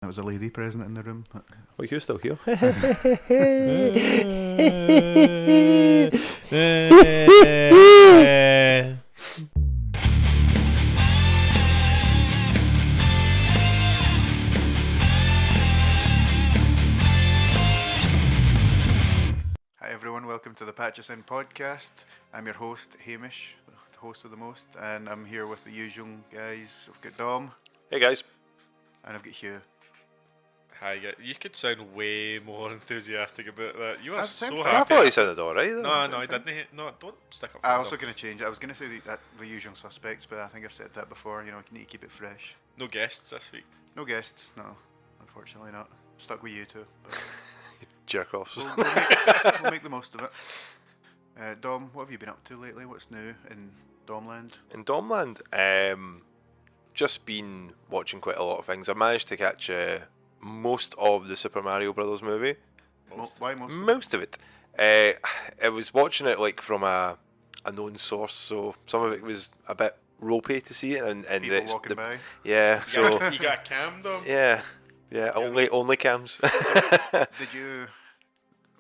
There was a lady present in the room. Oh, you're still here? Hi everyone, welcome to the Patch Us In podcast. I'm your host, Hamish, the host of the most, and I'm here with the usual guys. I've got Dom. Hey guys. And I've got Hugh. Hi, you could sound way more enthusiastic about that. You are I've so sound happy. I thought he sounded alright. No, I didn't. No, don't stick up for I'm also them. going to change it. I was going to say the usual suspects, but I think I've said that before. You know, you need to keep it fresh. No guests this week. No guests, no. Unfortunately not. Stuck with you two. But Jerk offs. we'll make the most of it. Dom, what have you been up to lately? What's new in Domland? In Domland, just been watching quite a lot of things. I managed to catch most of the Super Mario Brothers movie. Why most? Most of it. I was watching it like from a known source, so some of it was a bit ropey to see it, and People it's walking by. yeah. So You got a cam though. yeah. Onlycams.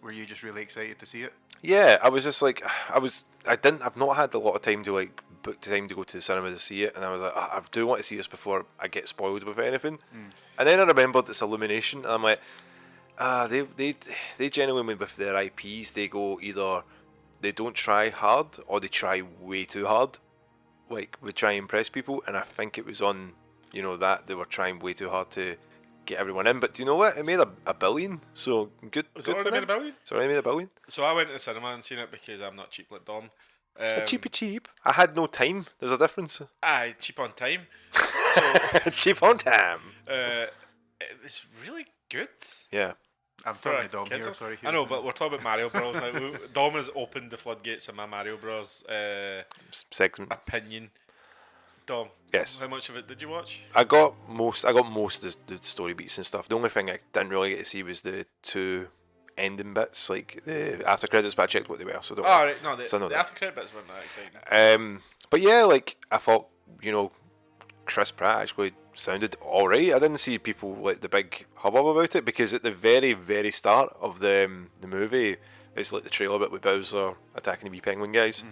Were you just really excited to see it? Yeah, I was just like, I've not had a lot of time to like book the time to go to the cinema to see it, and I was like, I do want to see this before I get spoiled with anything. And then I remembered it's Illumination, and I'm like, they genuinely with their IPs, they go either they don't try hard or they try way too hard, like we try and impress people, and I think it was on, that they were trying way too hard to get everyone in. But do you know what? It made a billion, so good. Has good it for already made them. a billion? It's already made a billion. So I went to the cinema and seen it because I'm not cheap like Dom. Cheap. I had no time. There's a difference. Aye, cheap on time. So Cheap on time. it was really good. Yeah. I'm For talking a to Dom kids here, one. sorry. Hugh. I know, but we're talking about Mario Bros. Now. Dom has opened the floodgates of my Mario Bros. Segment. Opinion. Dom, Yes. how much of it did you watch? I got most of the story beats and stuff. The only thing I didn't really get to see was the two ending bits, like the after credits, but I checked what they were, so don't worry. Right, no, the So I know that. after credit bits weren't that exciting. But yeah, like I thought, Chris Pratt actually sounded alright. I didn't see people like the big hubbub about it, because at the very, very start of the movie, it's like the trailer bit with Bowser attacking the wee penguin guys,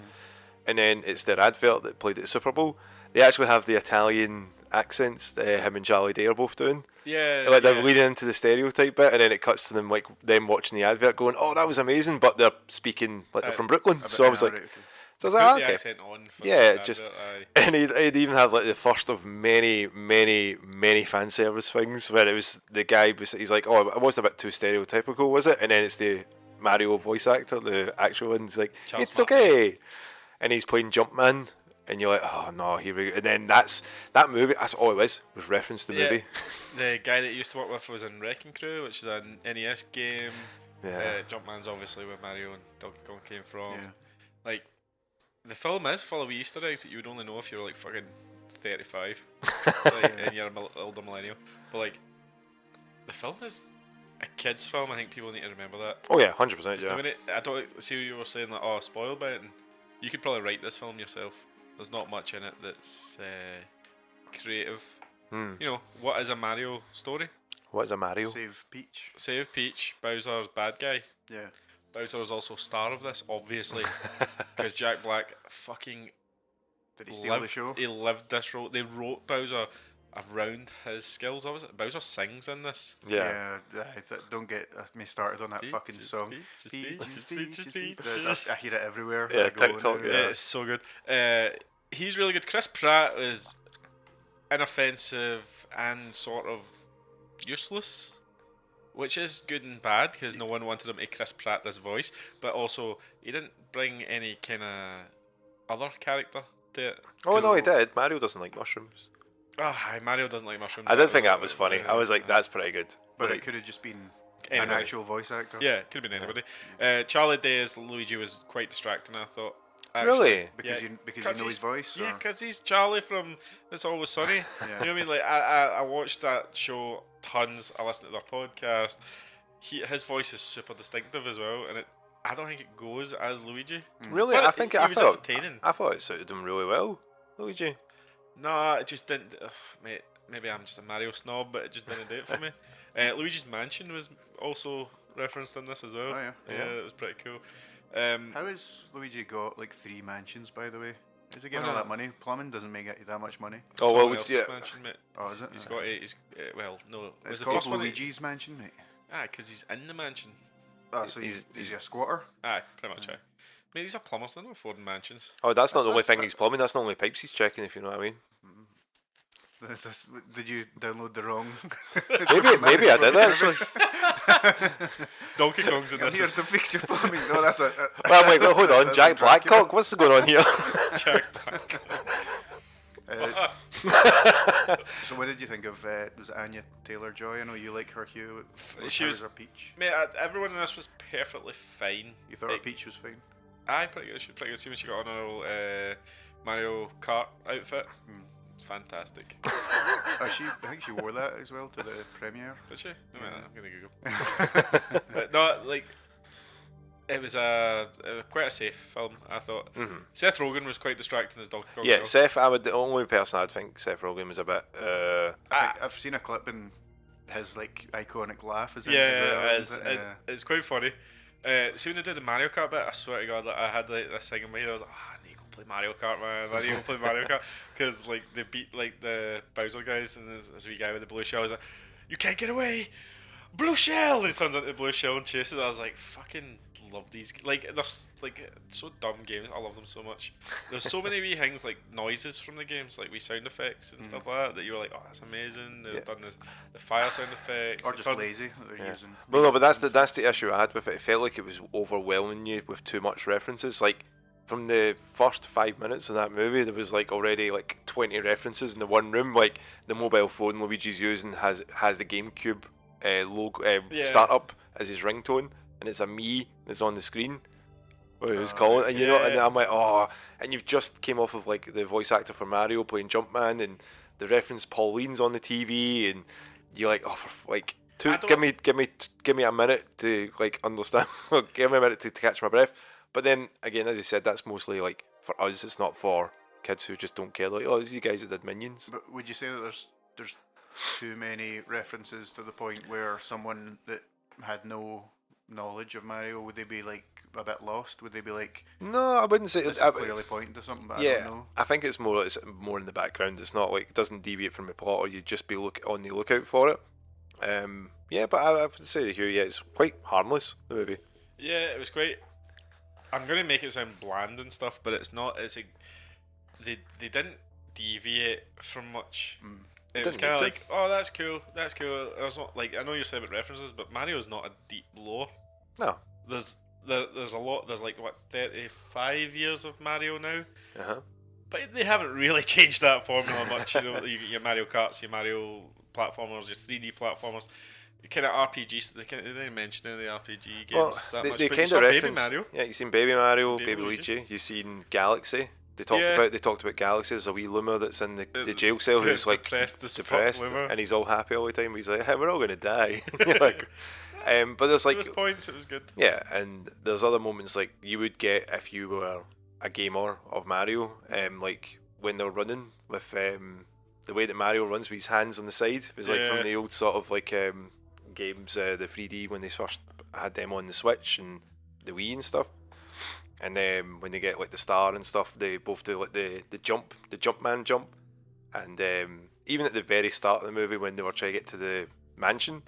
and then it's their advert that played at the Super Bowl. They actually have the Italian accents that him and Charlie Day are both doing. Yeah, Like they're leading into the stereotype bit, and then it cuts to them like them watching the advert, going, "Oh, that was amazing," but they're speaking like they're from Brooklyn. So I was like, Put okay. the accent on for Yeah, the just advert, and he'd even have like the first of many fan service things where it was the guy he's like, "Oh, it wasn't a bit too stereotypical, was it?" And then it's the Mario voice actor, the actual one. He's like, Charles "It's Martinet. okay," and he's playing Jumpman. And you're like, oh no, here we go. And then that movie, that's all it was reference to the movie. The guy that he used to work with was in Wrecking Crew, which is an NES game. Yeah. Jumpman's obviously where Mario and Donkey Kong came from. Yeah. Like, the film is full of Easter eggs that you would only know if you were like fucking 35, and you're an older millennial. But like, the film is a kids' film. I think people need to remember that. Oh yeah, 100%. It's Yeah. doing it. I don't see what you were saying, like, oh, spoiled by it. And you could probably write this film yourself. There's not much in it that's creative. What is a Mario story? What is a Mario? Save Peach. Save Peach, Bowser's bad guy. Yeah. Bowser is also star of this, obviously, because Jack Black fucking Did he steal the show? He lived this role. They wrote Bowser around his skills. Obviously, Bowser sings in this. Yeah. Don't get me started on that fucking Peaches, song. peaches. I hear it everywhere. Yeah, I go TikTok, now. yeah. It's so good. He's really good. Chris Pratt is inoffensive and sort of useless, which is good and bad because no one wanted him to Chris Pratt this voice, but also he didn't bring any kind of other character to it. Oh no, he did. Mario doesn't like mushrooms. Mario doesn't like mushrooms. I did think that was funny. I was like, that's pretty good. But Like, it could have just been Anybody. an actual voice actor. Yeah, it could have been anybody. Charlie Day as Luigi was quite distracting, I thought. Really? Because Yeah. you 'Cause know his he's- voice. Yeah, or- because he's Charlie from It's Always Sunny. You know what I mean? Like I watched that show tons. I listened to their podcast. His voice is super distinctive as well, and I don't think it goes as Luigi. Really? But I think he I was entertaining. thought it suited him really well, Luigi. No, it just didn't, mate. maybe I'm just a Mario snob, but it just didn't do it for me. Luigi's Mansion was also referenced in this as well. Oh, yeah. Yeah, it was pretty cool. How has Luigi got like 3 mansions, by the way? Is he getting Well, all that money? Plumbing doesn't make it that much money. Oh, well, Someone it's- else's yeah. mansion, mate. Oh, is it? He's got it. Well, no. It's Was the called first one? Luigi's Mansion, mate. Because he's in the mansion. Oh, so is he a squatter? Pretty much. Mate, these are plumbers. They're not affording mansions. Oh, that's not the only That's- thing he's plumbing. That's not the only pipes he's checking, if you know what I mean. Did you download the wrong? Maybe I did actually. Donkey Kong's in I'm here this. to fix your plumbing. No, that's a. Well, wait, hold on. that's Jack Dracula. Blackcock, what's going on here? Jack Black. So what did you think of? Was it Anya Taylor-Joy? I know you like her, Hugh. She How was- her Peach. Mate, everyone in this was perfectly fine. You thought her Like, Peach was fine. pretty good. She was pretty good. See when she got on her little Mario Kart outfit. Fantastic. I think she wore that as well to the premiere. Did she? No, man, I'm gonna Google. But no, like it was quite a safe film. I thought. Seth Rogen was quite distracting as Donkey Kong. Yeah, as well. the only person I'd think Seth Rogen was a bit. I've seen a clip and his like iconic laugh is in Yeah, it as well. it isn't is. it? Yeah. It's quite funny. See when they did the Mario Kart bit, I swear to God, like, I had like this thing in my head. I was like, I need to go play Mario Kart, man. I need to go play Mario Kart because like they beat like the Bowser guys and this wee guy with the blue shell. I was like, you can't get away, blue shell. And he turns into the blue shell and chases. I was like, fucking love these. Like they're like so dumb games. I love them so much. There's so many wee things like noises from the games, like wee sound effects and stuff like that you were like, oh, that's amazing. They've done the fire sound effects. Or They just turned- lazy that they're using. Well, no, but that's the issue I had with it. It felt like it was overwhelming you with too much references. Like from the first 5 minutes of that movie, there was like already like 20 references in the one room. Like the mobile phone Luigi's using has the GameCube logo startup as his ringtone, and it's a me that's on the screen. Who's calling? And you know, and I'm like, oh, and you've just came off of like the voice actor for Mario playing Jumpman, and the reference Pauline's on the TV, and you're like, oh, like. Give me a minute to like understand. Give me a minute to catch my breath. But then again, as you said, that's mostly like for us. It's not for kids who just don't care. Like, oh, these are the guys that did Minions. But would you say that there's too many references to the point where someone that had no knowledge of Mario, would they be like a bit lost? Would they be like, No, I wouldn't say. this is clearly pointing to something, but I don't know. I think it's more in the background. It's not like it doesn't deviate from the plot, or you just be on the lookout for it. But I have to say here, it's quite harmless, the movie. Yeah, it was great. I'm gonna make it sound bland and stuff, but it's not. They didn't deviate from much. It was didn't kind of need like, oh, that's cool. I was not like, I know you're saying about references, but Mario's not a deep lore. No. There's a lot. There's like what 35 years of Mario now, but they haven't really changed that formula much. You know, you get your Mario Karts, your Mario platformers, your 3D platformers. Kind of RPGs. They didn't mention any of the RPG games that much. They But you kind saw of Baby reference. Mario. Yeah, you've seen Baby Mario, Baby Baby Luigi. Luigi. You've seen Galaxy. They talked about Galaxy. There's a wee Luma that's in the jail cell who's like depressed as fuck depressed, Luma. and he's all happy all the time. He's like, hey, we're all gonna die. You're like, but there's There like was points. It was good. yeah, and there's other moments like you would get if you were a gamer of Mario, like when they're running with the way that Mario runs with his hands on the side. It was like from the old sort of like games, the 3D when they first had them on the Switch and the Wii and stuff. And then when they get like the star and stuff, they both do like the Jumpman jump. And even at the very start of the movie when they were trying to get to the mansion,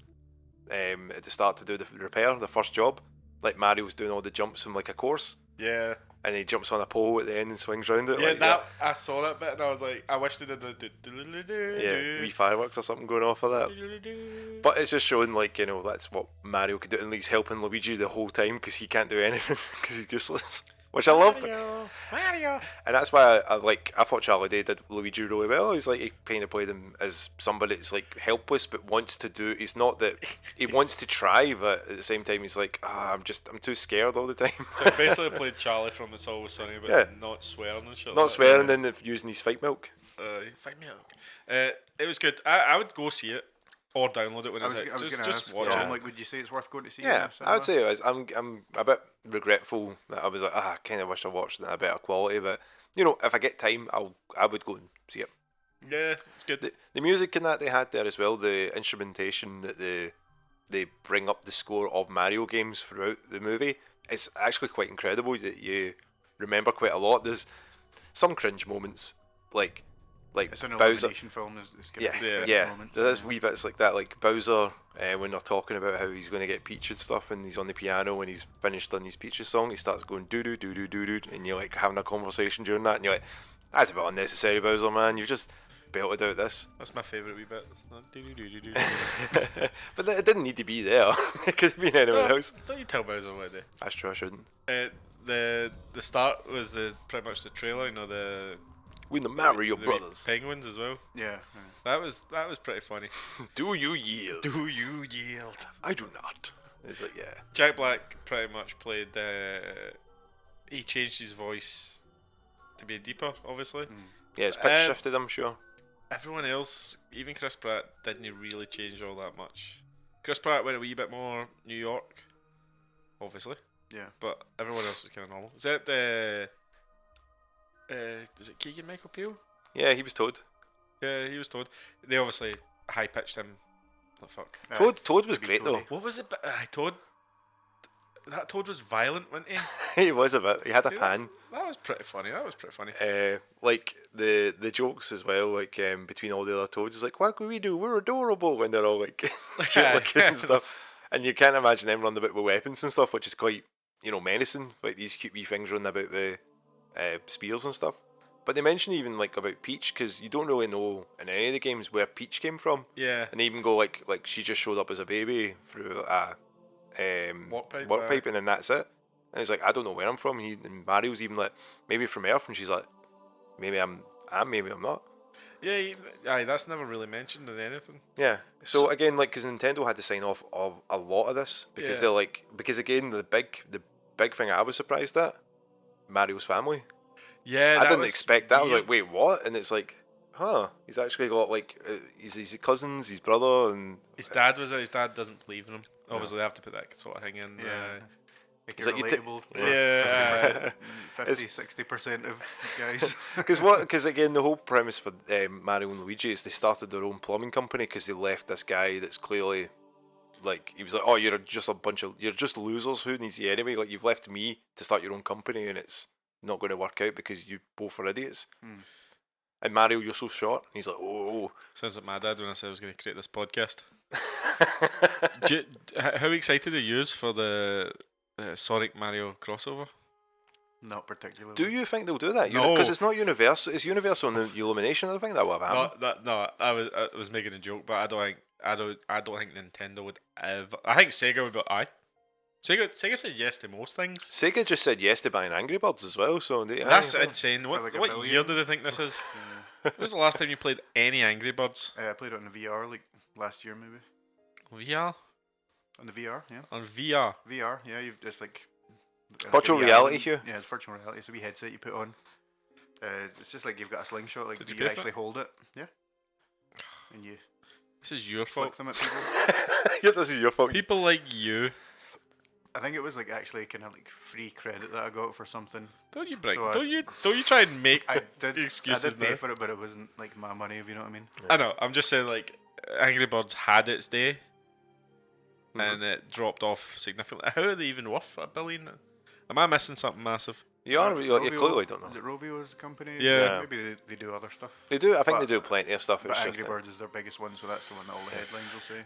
at the start to do the repair, the first job, like Mario's doing all the jumps from like a course. Yeah. And he jumps on a pole at the end and swings round it. Yeah, like, I saw that bit and I was like, I wish they did the wee fireworks or something going off of that. But it's just showing like, you know, that's what Mario could do, and he's helping Luigi the whole time because he can't do anything because he's useless, which I love. Mario. And that's why I thought Charlie Day did Luigi really well. He's like, he kind of played him as somebody that's like helpless but wants to do. He's not that he wants to try, but at the same time he's like, I'm too scared all the time. So he basically played Charlie from It's Always Sunny, but not swearing and shit. Not swearing, then using his fight milk. Fight me out. It was good. I would go see it or download it when I it's was out. going to Just ask, watch Dom, it. like, would you say it's worth going to see? Yeah, in the cinema? I would say it is. I'm a bit regretful that I was like, I kind of wish I watched it in a better quality, but you know, if I get time, I would go and see it. Yeah, it's good. The music in that they had there as well, the instrumentation that they bring up the score of Mario games throughout the movie, it's actually quite incredible that you remember quite a lot. There's some cringe moments, like It's an Bowser. elimination film. It's gonna be cringe Yeah. moments. There's wee bits like that, like Bowser when they're talking about how he's going to get Peach and stuff, and he's on the piano when he's finished on his Peach's song, he starts going doo doo doo doo doo doo, and you're like having a conversation during that, and you're like, that's a bit unnecessary, Bowser, man. You've just belted out this. That's my favourite wee bit. But it didn't need to be there. It could have been anyone else. Don't you tell Bowser what to do. That's true, I shouldn't. The start was pretty much the trailer, you know, the Mario the Brothers. penguins as well. Yeah. That was pretty funny. Do you yield? Do you yield? I do not. It's like, yeah. Jack Black pretty much played. He changed his voice to be deeper, obviously. Yeah, it's pitch shifted, I'm sure. Everyone else, even Chris Pratt, didn't really change all that much. Chris Pratt went a wee bit more New York, obviously. Yeah. But everyone else was kind of normal. Is it Keegan Michael Peele? Yeah, he was Toad. Yeah, he was Toad. They obviously high pitched him. Oh, fuck. Toad was great though. What was it? Toad. That Toad was violent, wasn't he? He was a bit. He had a pan. That was pretty funny. Like the jokes as well, like between all the other Toads, it's like, what can we do? We're adorable, when they're all like cute looking and stuff. And you can't imagine them running about with weapons and stuff, which is quite, menacing. Like these cute wee things running about the spears and stuff. But they mention even like about Peach, because you don't really know in any of the games where Peach came from. Yeah. And they even go like she just showed up as a baby through a walk pipe, and then that's it. And he's like, I don't know where I'm from. And Mario's even like, maybe from Earth, and she's like, maybe I'm maybe I'm not. Yeah, that's never really mentioned in anything. Yeah. So again, like, because Nintendo had to sign off of a lot of this because they're like, because again, the big thing I was surprised at, Mario's family. Yeah, I didn't expect that. weird. I was like, wait, what? And it's like, he's actually got like his cousins, his brother, and His dad doesn't believe in him. Obviously, they have to put that sort of thing in. Yeah. Make It's it like relatable. Yeah. 50-60% of guys. Because again, the whole premise for Mario and Luigi is they started their own plumbing company because they left this guy that's clearly like, he was like, oh, you're just losers, who needs you anyway? Like, you've left me to start your own company and it's not going to work out because you both are idiots. And Mario, you're so short. And he's like, oh. Sounds like my dad when I said I was going to create this podcast. How excited are you for the Sonic Mario crossover? Not particularly. Do you think they'll do that? No. Because it's not Universal. It's Universal on the Illumination. I think that will have happened. No, I was making a joke, but I don't think Nintendo would ever. I think Sega would, but Sega said yes to most things. Sega just said yes to buying Angry Birds as well. So That's insane. What like $1 what billion. year do they think this is? When was the last time you played any Angry Birds? I played it on the VR like last year maybe. VR? On the VR, yeah. On VR? VR, yeah. You've just like Virtual reality, Hugh. Yeah, it's virtual reality. It's a wee headset you put on. It's just like you've got a slingshot. Like Did you you pay for actually it? hold it, yeah. And you This is your flick fault. them at people. Yeah, this is your fault. People like you. I think it was like actually kind of like free credit that I got for something. Don't you bring? So don't you try and make I did. excuses I did pay now. for it, but it wasn't like my money. If you know what I mean. I know. I'm just saying, like, Angry Birds had its day, and it dropped off significantly. How are they even worth $1 billion? Am I missing something massive? You clearly don't Is know. it Rovio's company? Yeah. Maybe they do other stuff. They do. I think But- they do plenty of stuff. But It's Angry just. Birds is their biggest one, so that's the one that all the headlines will say.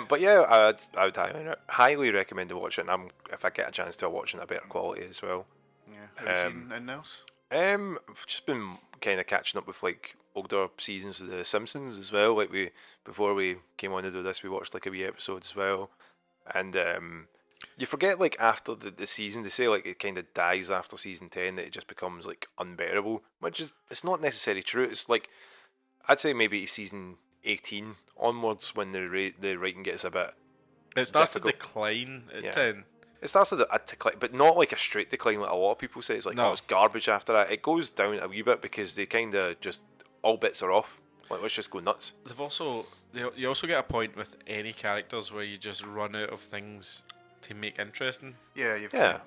But yeah, I would highly recommend to watch it. And if I get a chance to, I'll watch it in a better quality as well. Yeah. Have you seen anything else? I've just been kind of catching up with like older seasons of The Simpsons as well. Like before we came on to do this, we watched like a wee episode as well, and you forget like after the season, they say like it kind of dies after season 10, that it just becomes like unbearable, which is, it's not necessarily true. It's like, I'd say maybe season 18 onwards when the writing gets a bit. It starts difficult. to decline at Yeah. 10. It starts to decline, but not like a straight decline like a lot of people say. It's like, No. oh, it's garbage after that. It goes down a wee bit because they kind of just, all bits are off. Like, let's just go nuts. You also get a point with any characters where you just run out of things to make interesting. Yeah, you've Yeah.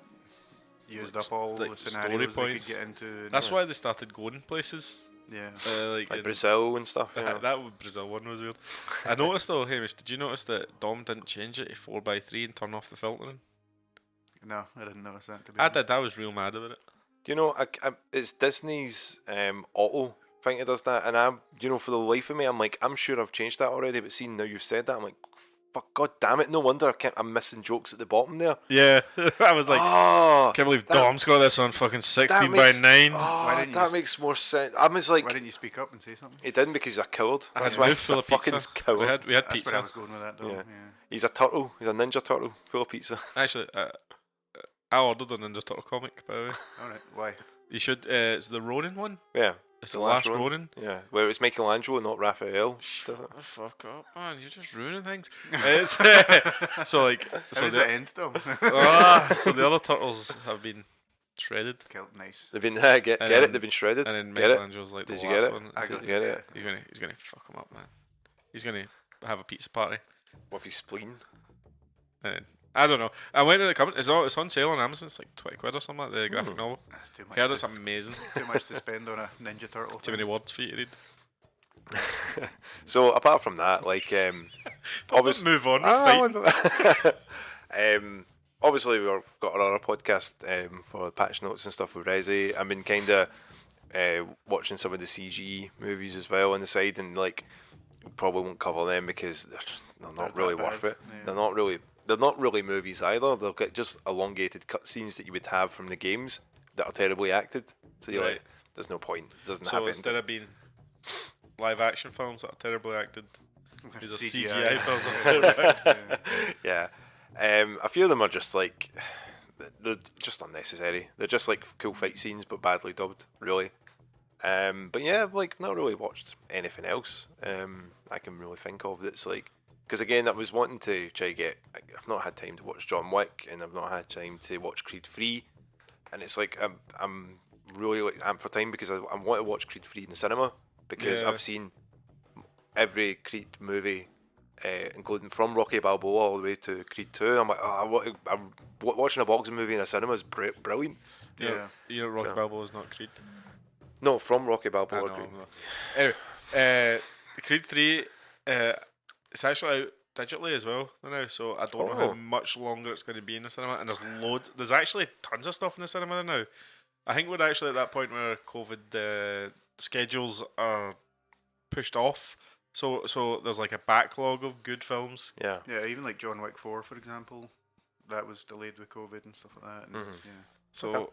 used up all like the story scenarios they could points. get into. And That's why they started going places. Yeah. Like in Brazil and stuff. Yeah. That Brazil one was weird. I noticed though, Hamish, did you notice that Dom didn't change it to 4:3 and turn off the filtering? No, I didn't notice that. To be I honest. did. I was real mad about it. You know, it's Disney's auto thing that does that, and I'm, for the life of me, I'm like, I'm sure I've changed that already, but seeing now you've said that, I'm like, fuck, god damn it, no wonder I'm missing jokes at the bottom there. Yeah, I was like, oh, can't believe Dom's got this on fucking 16 makes, by 9. Oh, that makes more sense. I was like, why didn't you speak up and say something? He didn't because he's a coward. That's why he's a fucking coward. We had That's pizza. where I was going with that, though. Yeah. Yeah. He's a turtle. He's a ninja turtle full of pizza. Actually, I ordered a Ninja Turtle comic, by the way. Alright, why? You should. It's the Ronin one. Yeah. It's the last Ronin. Yeah, where it's Michelangelo, not Raphael. Does it? The fuck up, man! You're just ruining things. So like, How does it end, though? so the other turtles have been shredded. Killed, nice. They've been get it. They've been shredded. And then Get it? Michelangelo's like Did the you last get it? one. Did you get it? He's gonna fuck him up, man. He's gonna have a pizza party. What if he's spleen? And I don't know. I went to the comment. It's on sale on Amazon. It's like 20 quid or something like the graphic novel. That's too much. Heard it's amazing. Too much to spend on a Ninja Turtle. Too many words for you to read. So apart from that, like, Obviously, move on. Obviously we've got our other podcast for patch notes and stuff with Resi. I've been kind of watching some of the CG movies as well on the side, and like probably won't cover them because they're not really worth it. Yeah. They're not really movies either. They'll get just elongated cutscenes that you would have from the games that are terribly acted. So you're like, there's no point. It doesn't happen. So instead of being live action films that are terribly acted, these are CGI films that are terribly acted. Yeah. A few of them are just like, they're just unnecessary. They're just like cool fight scenes but badly dubbed, really. But yeah, I've like not really watched anything else I can really think of that's like, because again, I was wanting to try to get, I've not had time to watch John Wick, and I've not had time to watch Creed 3, and it's like I'm really like amped for time because I want to watch Creed 3 in the cinema, because I've seen every Creed movie, including from Rocky Balboa all the way to Creed 2. I'm like, watching a boxing movie in a cinema is brilliant. Yeah, Rocky Balboa is not Creed. No, from Rocky Balboa. Anyway, Creed 3, it's actually out digitally as well now, so I don't know how much longer it's going to be in the cinema. And there's actually tons of stuff in the cinema now. I think we're actually at that point where COVID schedules are pushed off. So there's like a backlog of good films. Yeah. Yeah, even like John Wick 4, for example, that was delayed with COVID and stuff like that. And yeah. So.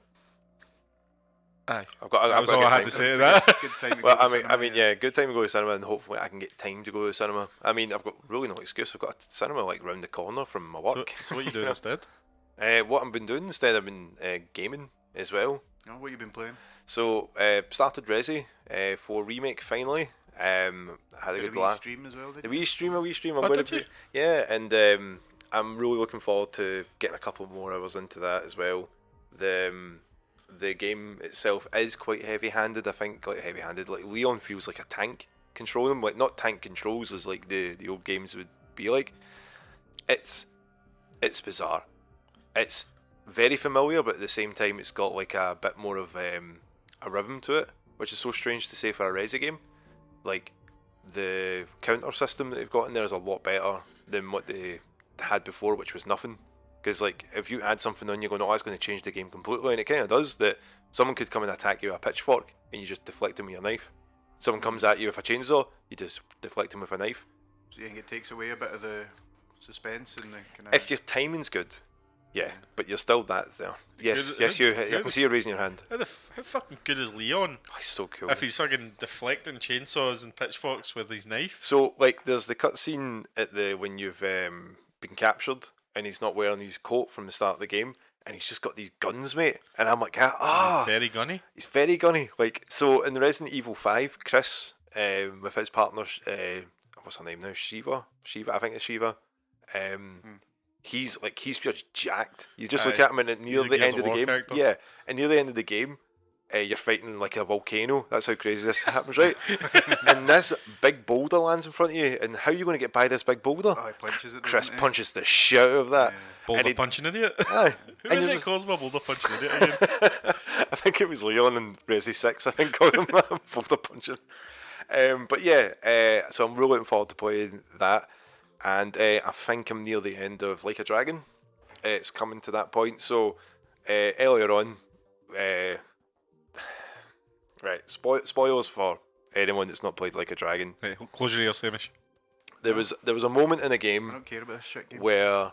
Aye. I've got all I had to say to that. Good time to well, go to cinema, good time to go to cinema, and hopefully I can get time to go to the cinema. I mean, I've got really no excuse. I've got a cinema like round the corner from my work. So what are you doing instead? What I've been doing instead, I've been gaming as well. Oh, what you been playing? So started Resi 4 remake finally. Had a good laugh. Stream as well, did The you? wee stream. I'm going to and I'm really looking forward to getting a couple more hours into that as well. The game itself is quite heavy-handed. I think like Leon feels like a tank controlling him, like not tank controls as like the old games would be like. It's bizarre. It's very familiar, but at the same time it's got like a bit more of a rhythm to it, which is so strange to say for a Resi game. Like the counter system that they've got in there is a lot better than what they had before, which was nothing. Because like if you add something on, you're going, oh, it's going to change the game completely, and it kind of does. That someone could come and attack you with a pitchfork, and you just deflect them with your knife. Someone comes at you with a chainsaw, you just deflect them with a knife. So you think it takes away a bit of the suspense and the kind of... If your timing's good, yeah, but you're still that there. Yes, I can see you raising your hand. How fucking good is Leon? Oh, he's so cool. If he's fucking deflecting chainsaws and pitchforks with his knife. So like, there's the cutscene at when you've been captured, and he's not wearing his coat from the start of the game, and he's just got these guns, mate. And I'm like, very gunny. He's very gunny. Like, so in the Resident Evil 5, Chris, with his partner, what's her name now? Shiva, I think it's Shiva. He's just jacked. You just look at him, and near the end of the game, character. And near the end of the game, you're fighting like a volcano. That's how crazy this happens, right? And this big boulder lands in front of you, and how are you going to get by this big boulder? Oh, he punches it. Chris punches the shit out of that. Boulder punching idiot. Aye. Who is it calls my boulder punching idiot again? I think it was Leon and Resi 6, I think, called him Boulder Puncher. But yeah, so I'm really looking forward to playing that. And I think I'm near the end of Like a Dragon. It's coming to that point. So earlier on, right, spoilers for anyone that's not played Like a Dragon. Right, close your ears, Hamish. There was a moment in the I game don't care about this shit game. where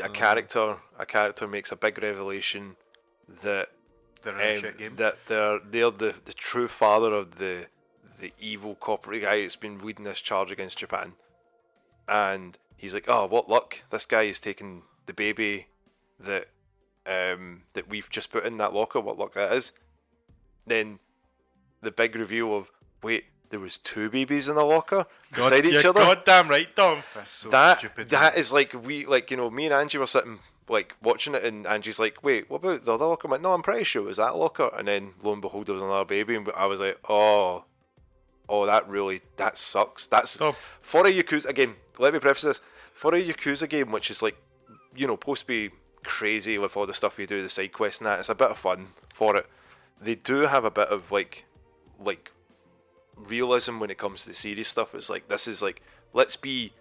a character makes a big revelation that They're in a shit game. that they're the true father of the evil corporate guy that's been leading this charge against Japan. And he's like, oh, what luck, this guy is taking the baby that that we've just put in that locker, what luck that is. Then the big reveal of, wait, there was 2 babies in the locker beside each other. Goddamn right, Dom. That's so that stupid. that is like, me and Angie were sitting like watching it, and Angie's like, wait, what about the other locker? I'm like, no, I'm pretty sure it was that locker. And then lo and behold, there was another baby, and I was like, oh, that sucks. That's Stop. for a Yakuza, again, let me preface this, for a Yakuza game, which is like, supposed to be crazy with all the stuff you do, the side quests and that, it's a bit of fun for it. They do have a bit of like realism when it comes to the serious stuff. It's like, this is like, let's be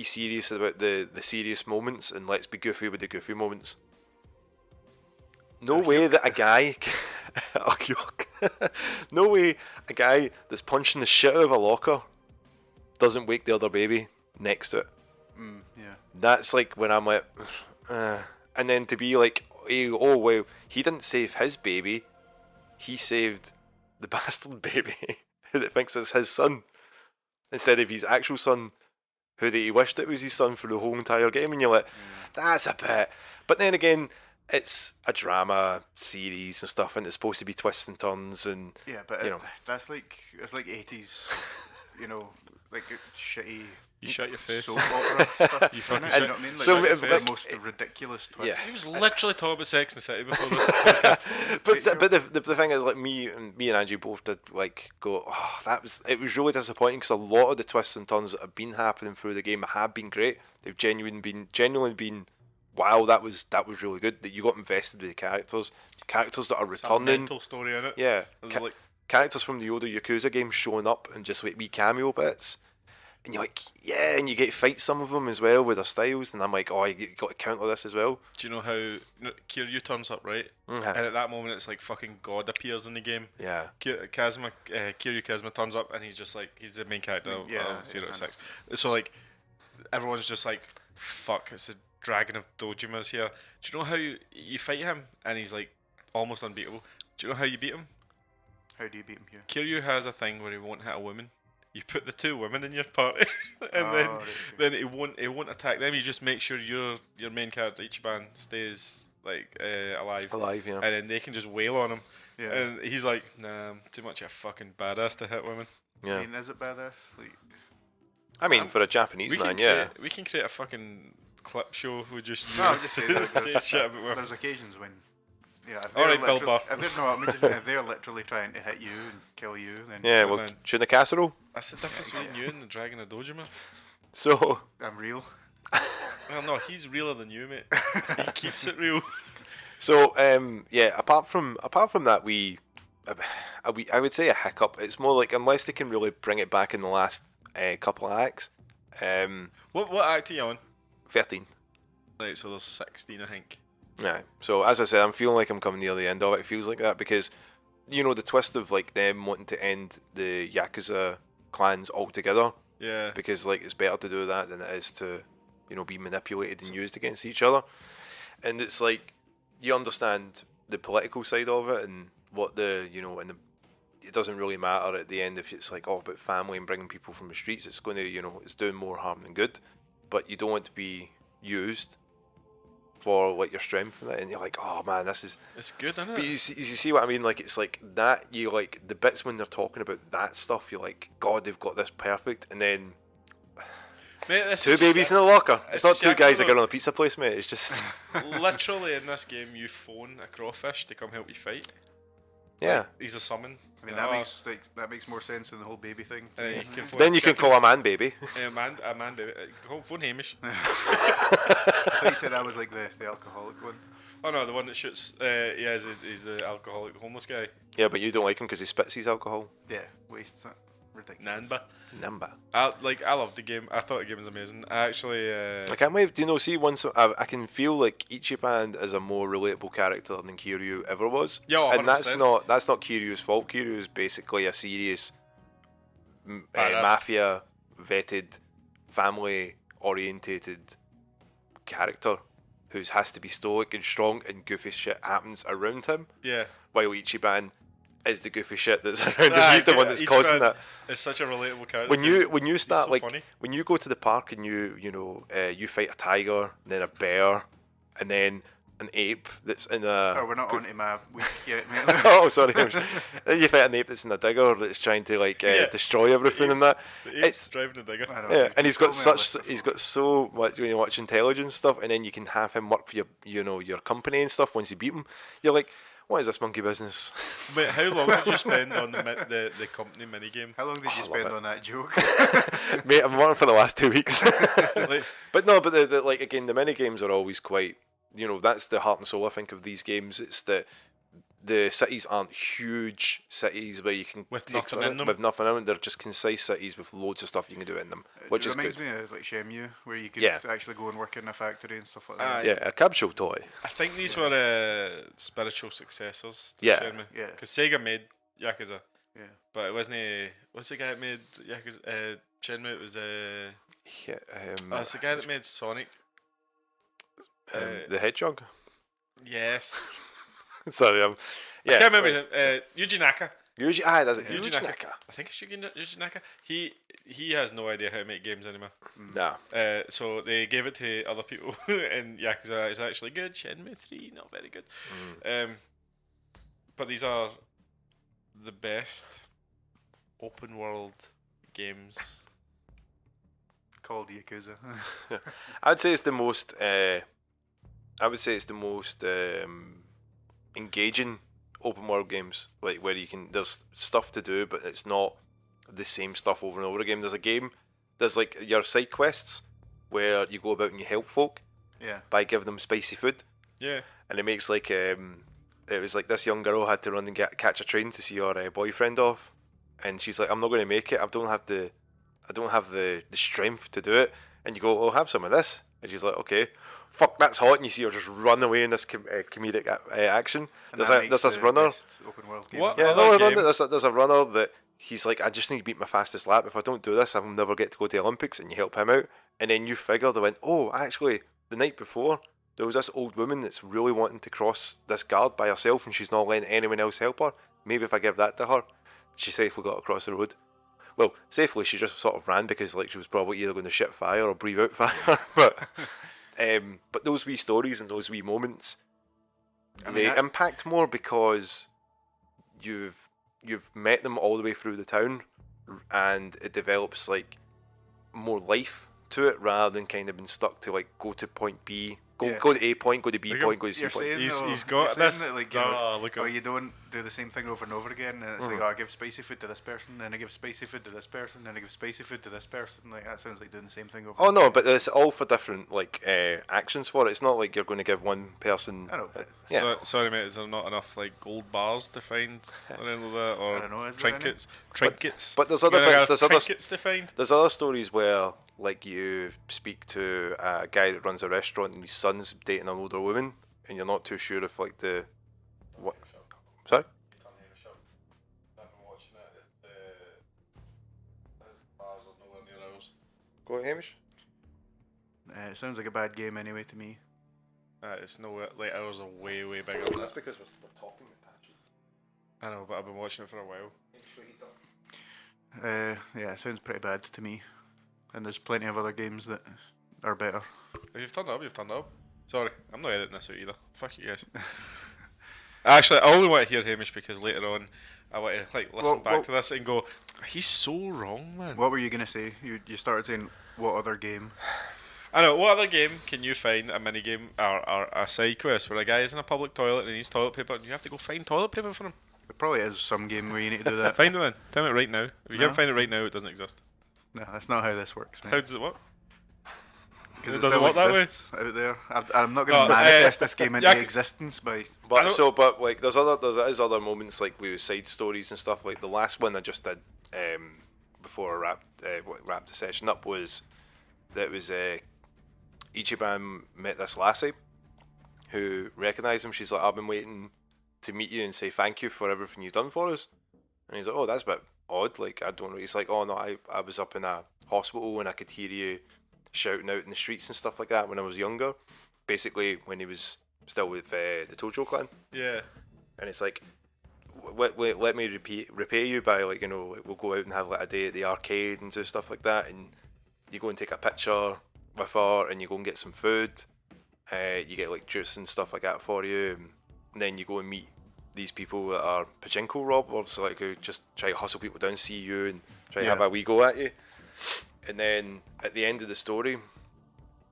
serious about the serious moments, and let's be goofy with the goofy moments. No way that a guy no way a guy that's punching the shit out of a locker doesn't wake the other baby next to it. Yeah. That's like when I'm like, and then to be like, hey, oh wow, he didn't save his baby, he saved the bastard baby that thinks it's his son, instead of his actual son, who he wished it was his son for the whole entire game. And you're like, that's a bit. But then again, it's a drama series and stuff, and it's supposed to be twists and turns, and Yeah, but that's like, it's like 80s, like shitty You shut your face. soap opera stuff. You fucking you shut know what I mean? Like, So, the most ridiculous twist. Yeah. He was literally talking about Sex and the City before this podcast. but the thing is, like, me and Angie both did like go, oh, it was really disappointing, because a lot of the twists and turns that have been happening through the game have been great. They've genuinely been wow, that was really good, that you got invested with the characters that are It's a returning. mental story in it. Yeah, It was like, characters from the older Yakuza games showing up and just like wee cameo bits. And you're like, yeah, and you get to fight some of them as well with their styles, and I'm like, oh, you got to counter this as well. do you know how Kiryu turns up, right? Mhm. And at that moment, it's like fucking God appears in the game. Yeah. Kiryu Kazuma turns up, and he's just like, he's the main character of Yeah, 06. So like, everyone's just like, fuck, it's a dragon of Dojima's here. Do you know how you fight him, and he's like almost unbeatable? Do you know how you beat him? How do you beat him here? Kiryu has a thing where he won't hit a woman. You put the 2 women in your party, and Oh, then right, okay. then it won't attack them. You just make sure your main character Ichiban stays like alive, Yeah. and then they can just wail on him. Yeah. And he's like, nah, I'm too much of a fucking badass to hit women. Yeah. I mean, is it badass? Like, I mean, for a Japanese man, yeah. We can create a fucking clip show who just no, I'm just saying, say shit about women. there's occasions when, if All they're right, Bill literally, Burr. if they're literally trying to hit you and kill you, then Yeah, Good well, man. shooting the casserole. That's the difference between you and the Dragon of Dojima. So, I'm real. Well, no, he's realer than you, mate. He keeps it real. yeah. Apart from that, I would say a hiccup. It's more like, unless they can really bring it back in the last couple of acts. What act are you on? 13. Right, so there's 16, I think. Yeah. So as I said, I'm feeling like I'm coming near the end of it. It feels like that because, the twist of like them wanting to end the Yakuza clans altogether, Yeah. because like it's better to do that than it is to, be manipulated and used against each other. And it's like, you understand the political side of it and what it doesn't really matter at the end if it's like all about family and bringing people from the streets. It's going to, it's doing more harm than good, but you don't want to be used for like your strength in it, and you're like, oh man, this is. It's good, isn't it? But you see what I mean? Like, it's like that. You like the bits when they're talking about that stuff. You're like, God, they've got this perfect, and then Mate, this 2 is babies just in the locker. it's It's not just 2 guys that Yakuza. go on a pizza place, mate. It's just literally in this game, you phone a crawfish to come help you fight. yeah. Like, he's a summon. I mean, that makes more sense than the whole baby thing. You can phone Then you can call a man baby. a man, baby. Phone Hamish. I thought you said that was like the alcoholic one. Oh no, the one that shoots. Yeah, he's the alcoholic homeless guy. Yeah, but you don't like him because he spits his alcohol. Yeah, wastes it. Ridiculous. Namba. Number. I loved the game. I thought the game was amazing. I actually. I can't wait. Do you know? See, once I can feel like Ichiban is a more relatable character than Kiryu ever was. Yeah, 100%. And that's not Kiryu's fault. Kiryu is basically a serious mafia vetted, family orientated character who has to be stoic and strong, and goofy shit happens around him. Yeah. While Ichiban is the goofy shit that's around him. He's the one that's causing that. It's such a relatable character. When you start so like funny. when you go to the park and you fight a tiger, and then a bear, and then an ape that's in a. Oh, we're not on to my week yet, mate. Oh, sorry. You fight an ape that's in a digger that's trying to destroy everything and that. It's driving a digger. Yeah, and he's got so much intelligence stuff, and then you can have him work for your company and stuff. Once you beat him, you're like, what is this monkey business? Wait, how long did you spend on the company minigame? How long did you spend on that joke? Mate, I'm working for the last 2 weeks. Like, But no, but the again, the mini games are always quite. That's the heart and soul, I think, of these games. It's that the cities aren't huge cities where you can With take nothing in them. With nothing in them, they're just concise cities with loads of stuff you can do in them, which is reminds good. me of like Shenmue, where you could Yeah. actually go and work in a factory and stuff like that. Yeah, a capsule toy. I think these were spiritual successors to Yeah. Shenmue. Yeah. Because Sega made Yakuza, Yeah. but it wasn't. What's the guy that made Yakuza? Shenmue. It was Yeah, it's the guy that made Sonic. the Hedgehog. Yes. Sorry, I can't remember his name. Yuji Naka. That's it. Yuji Yuji Naka. Naka. I think it's Yuji Naka. He has no idea how to make games anymore. Nah. So they gave it to other people, and Yakuza is actually good. Shenmue 3, not very good. But these are the best open world games. Called Yakuza. I'd say it's the most. Engaging open world games, like where there's stuff to do, but it's not the same stuff over and over again. There's like your side quests where you go about and you help folk Yeah. by giving them spicy food, Yeah. and it makes like it was like this young girl had to run and catch a train to see her boyfriend off, and she's like, I'm not going to make it. I don't have the strength to do it. And you go, oh, have some of this, and she's like, okay. Fuck, that's hot, and you see her just run away in this comedic action. And There's that this makes the runner. best open world game. What? Yeah, Other no, game? there's a runner that he's like, I just need to beat my fastest lap. If I don't do this, I'll never get to go to the Olympics. And you help him out, and then you figure they went, oh, actually, the night before there was this old woman that's really wanting to cross this guard by herself, and she's not letting anyone else help her. Maybe if I give that to her, she safely got across the road. Well, safely, she just sort of ran because like she was probably either going to shit fire or breathe out fire, but those wee stories and those wee moments, they impact more because you've met them all the way through the town, and it develops like more life to it rather than kind of being stuck to like go to point B, go to A point, go to B point, go to C You're point. saying, He's though, got you're this. saying that, like, Look oh, up. you don't do the same thing over and over again. And it's like, oh, I give spicy food to this person, then I give spicy food to this person, then I give spicy food to this person. Like that sounds like doing the same thing over. Oh and no, over but it's all for different like actions for it. It's not like you're going to give one person. I know, but Yeah. Sorry, mate. Is there not enough like gold bars to find around with that, or I don't know, is there any? trinkets? But there's other You gotta bits. have There's other trinkets to find. There's other stories where, like, you speak to a guy that runs a restaurant and his son's dating an older woman, and you're not too sure if, like, what? Sorry? Go on, Hamish. it sounds like a bad game anyway to me. It's no like ours are way bigger than that. because we're talking about Patchy. I know, but I've been watching it for a while. Yeah, it sounds pretty bad to me. And there's plenty of other games that are better. If you've turned it up, you've turned it up. Sorry, I'm not editing this out either. Fuck you guys. Actually, I only want to hear Hamish because later on I want to like listen back to this and go, he's so wrong, man. What were you gonna say? You started saying what other game? I know. What other game can you find a mini game or a side quest where a guy is in a public toilet and needs toilet paper and you have to go find toilet paper for him? It probably is some game where you need to do that. Find it then. Tell me right now. If you No. can't find it right now, it doesn't exist. No, that's not how this works, man. How does it work? Because it doesn't still work that way. exists out there. I'm not going to manifest this game into existence by. But like there's other moments like with side stories and stuff. Like the last one I just did before I wrapped the session up was Ichiban met this lassie who recognised him. She's like, I've been waiting to meet you and say thank you for everything you've done for us. And he's like, oh, that's a bit odd. Like, I don't know. He's like, oh no, I was up in a hospital and I could hear you shouting out in the streets and stuff like that when I was younger. Basically, when he was still with the Tojo clan. Yeah. And it's like, let me repay you by, like, you know, we'll go out and have like a day at the arcade and do stuff like that. And you go and take a picture with her and you go and get some food. You get like juice and stuff like that for you. And then you go and meet these people that are pachinko robbers, like who just try to hustle people down, see you and try to have a wee go at you. And then at the end of the story,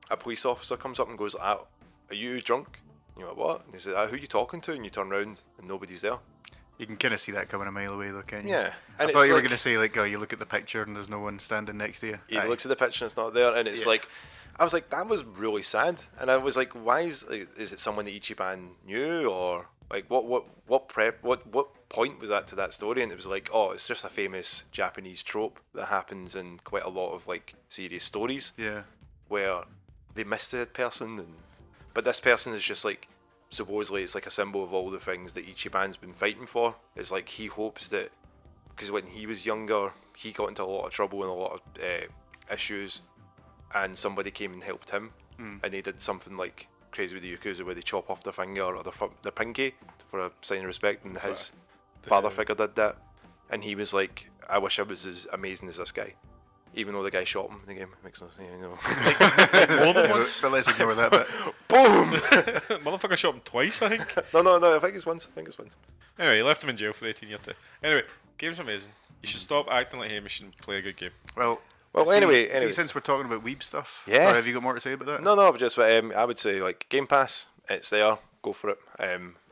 a police officer comes up and goes, are you drunk? And you're like, what? And he says, who are you talking to? And you turn around and nobody's there. You can kind of see that coming a mile away though, can't you? Yeah. And I thought you were going to say, like, oh, you look at the picture and there's no one standing next to you. He looks at the picture and it's not there. And it's like, I was like, that was really sad. And I was like, why is it someone that Ichiban knew, or like what point was that to that story? And it was like, oh, it's just a famous Japanese trope that happens in quite a lot of like serious stories. Yeah. Where they missed the person, but this person is just like, supposedly it's like a symbol of all the things that Ichiban's been fighting for. It's like he hopes that, because when he was younger, he got into a lot of trouble and a lot of issues, and somebody came and helped him, and they did something like crazy with the Yakuza where they chop off their finger or their pinky for a sign of respect, and his father figure did that, and he was like, I wish I was as amazing as this guy, even though the guy shot him in the game. Makes no sense, you know. Like more than once. But let's ignore that bit. Boom! Motherfucker shot him twice, I think. No, I think it's once. Anyway, he left him in jail for 18 years. Anyway, game's amazing. You should stop acting like Hamish and play a good game. Well, anyway, since we're talking about weeb stuff, yeah. Or have you got more to say about that? No, but just I would say like Game Pass, it's there, go for it.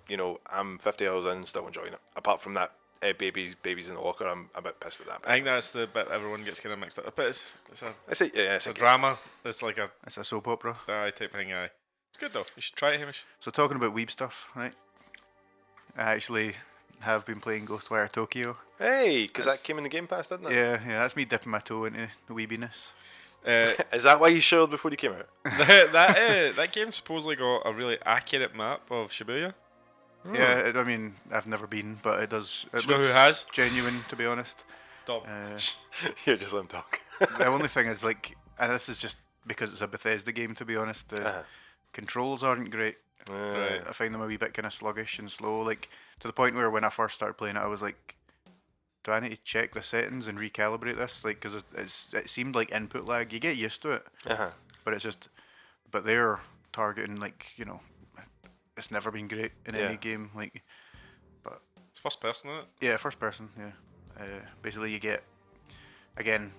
You know, I'm 50 hours in, still enjoying it. Apart from that, babies in the locker, I'm a bit pissed at that. I think that's the bit everyone gets kind of mixed up. But it's it's a drama. It's like it's a soap opera. Type thing. It's good though. You should try it, Hamish. So talking about weeb stuff, right? I actually have been playing Ghostwire Tokyo. Hey, because that came in the Game Pass, didn't it? Yeah, that's me dipping my toe into the weebiness. Is that why you shared before you came out? that game supposedly got a really accurate map of Shibuya. Yeah, I mean, I've never been, but it does. It Do you know who has? Genuine, to be honest. Dom. Here, just let him talk. The only thing is, like, and this is just because it's a Bethesda game, to be honest, the controls aren't great. Right. I find them a wee bit kind of sluggish and slow, like, to the point where when I first started playing it, I was like, do I need to check the settings and recalibrate this? Like, because it seemed like input lag. You get used to it, but it's just, but they're targeting, like, you know, it's never been great in any game, like, but it's first person, isn't it? Yeah, first person. Yeah, basically you get, again,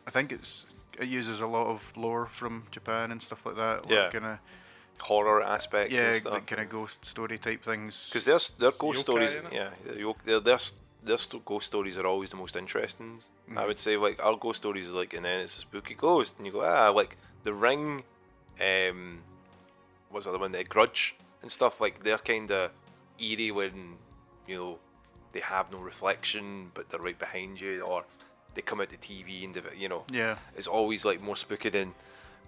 I think it uses a lot of lore from Japan and stuff like that. Yeah, kind of horror aspect. Yeah, and stuff. like kind of ghost story type things. Because their ghost stories, yokai, their ghost stories are always the most interesting. I would say, like, our ghost stories is like, and then it's a spooky ghost, and you go, like The Ring, what's the other one? The Grudge and stuff, like, they're kind of eerie when, you know, they have no reflection but they're right behind you, or they come out the TV and, you know, it's always like more spooky than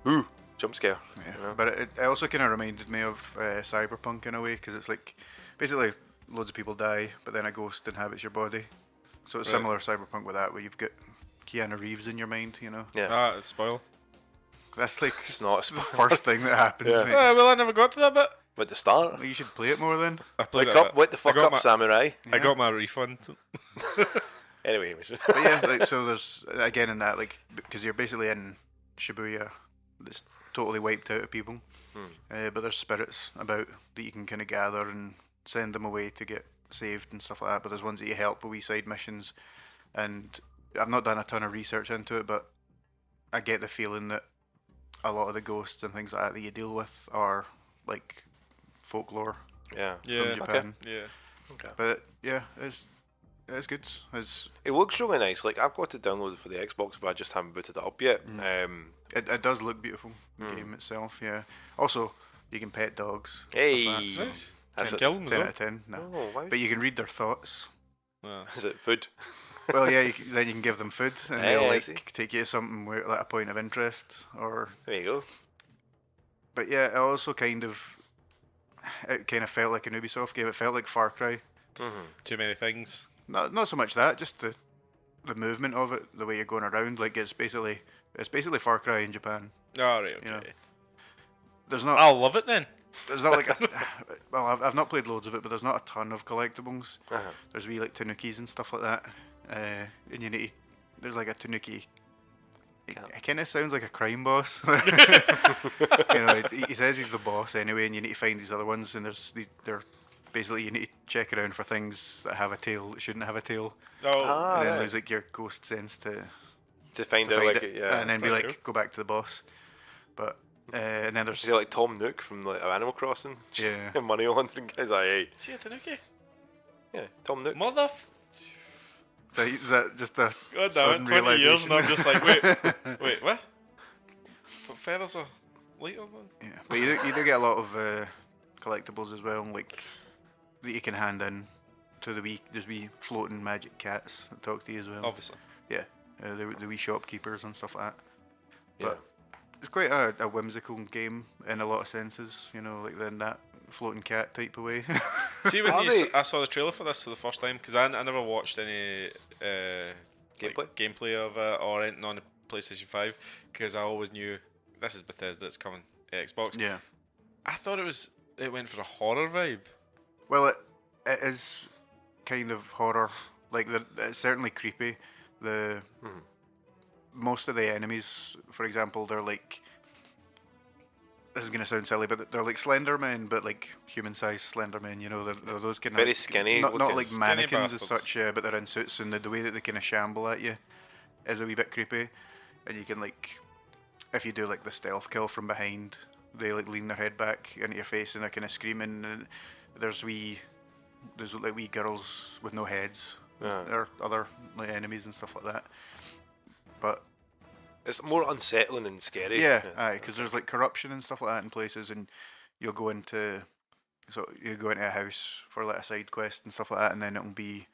ooh, jump scare. Yeah, you know? But it also kind of reminded me of Cyberpunk in a way, because it's like basically loads of people die but then a ghost inhabits your body, so it's similar Cyberpunk with that, where you've got Keanu Reeves in your mind, you know. It's spoil. That's like It's not the first thing that happens, mate. Well, I never got to that bit. At the start, Well, you should play it more then. I played wake the fuck up, samurai. I got my refund. Anyway, But yeah, like, so there's, again, in that, like, because you're basically in Shibuya, it's totally wiped out of people, but there's spirits about that you can kind of gather and send them away to get saved and stuff like that. But there's ones that you help with wee side missions, and I've not done a ton of research into it, but I get the feeling that a lot of the ghosts and things like that you deal with are like folklore from Japan. Okay. Yeah. Okay. But yeah, it's good. It looks really nice. Like, I've got it downloaded for the Xbox, but I just haven't booted it up yet. It does look beautiful, the game itself, yeah. Also, you can pet dogs. Hey, Stuff like that, Nice. That's Can what- kill them as 10 well. out of 10, no. Oh, why? But you can read their thoughts. Is it food? Well, yeah, then you can give them food, and Hey, they'll I like see. take you to something where, like a point of interest, or. There you go. But yeah, it also kind of felt like an Ubisoft game. It felt like Far Cry. Too many things. Not so much that, just the movement of it, the way you're going around. Like it's basically Far Cry in Japan. Oh, right, okay. You know. There's not I'll love it then. there's not like well, I've not played loads of it, but there's not a ton of collectibles. There's wee like tanukis and stuff like that, and you need to, there's like a tanuki. It kind of sounds like a crime boss. You know, he says he's the boss anyway, and you need to find these other ones, and they're basically you need to check around for things that have a tail that shouldn't have a tail, Oh, and then right. there's like your ghost sense to Find out, find like, it, yeah. and then be pretty like go back to the boss. But and then there's Is he like Tom Nook from like Animal Crossing? Just Yeah. money laundering guys. Like, hey, see a Tanuki? yeah, Tom Nook. is that just a God damn sudden it, 20 years and I'm realisation? just like, wait, what? But feathers are lighter than... Yeah, but you do get a lot of collectibles as well, like that you can hand in to there's wee floating magic cats that talk to you as well. Obviously. Yeah, the wee shopkeepers and stuff like that. Yeah. But it's quite a whimsical game in a lot of senses, you know, like in that floating cat type of way. See, when Are they- I saw the trailer for this for the first time, because I never watched any gameplay of it or anything on the PlayStation 5, because I always knew this is Bethesda, it's coming to Xbox. Yeah. I thought it went for a horror vibe. Well, it is kind of horror. Like it's certainly creepy. Most of the enemies, for example, they're like. This is gonna sound silly, but they're like Slendermen, but like human-sized Slendermen. You know, they're those kind of Very skinny not looking. like Skinny mannequins as bastards. such, yeah, but they're in suits, and the way that they kind of shamble at you is a wee bit creepy. And you can like, if you do like the stealth kill from behind, they like lean their head back into your face and they're kind of screaming. And there's like wee girls with no heads, or other like enemies and stuff like that. But It's more unsettling and scary. yeah, aye, because there's like corruption and stuff like that in places, and you'll go into a house for like a side quest and stuff like that, and then it'll be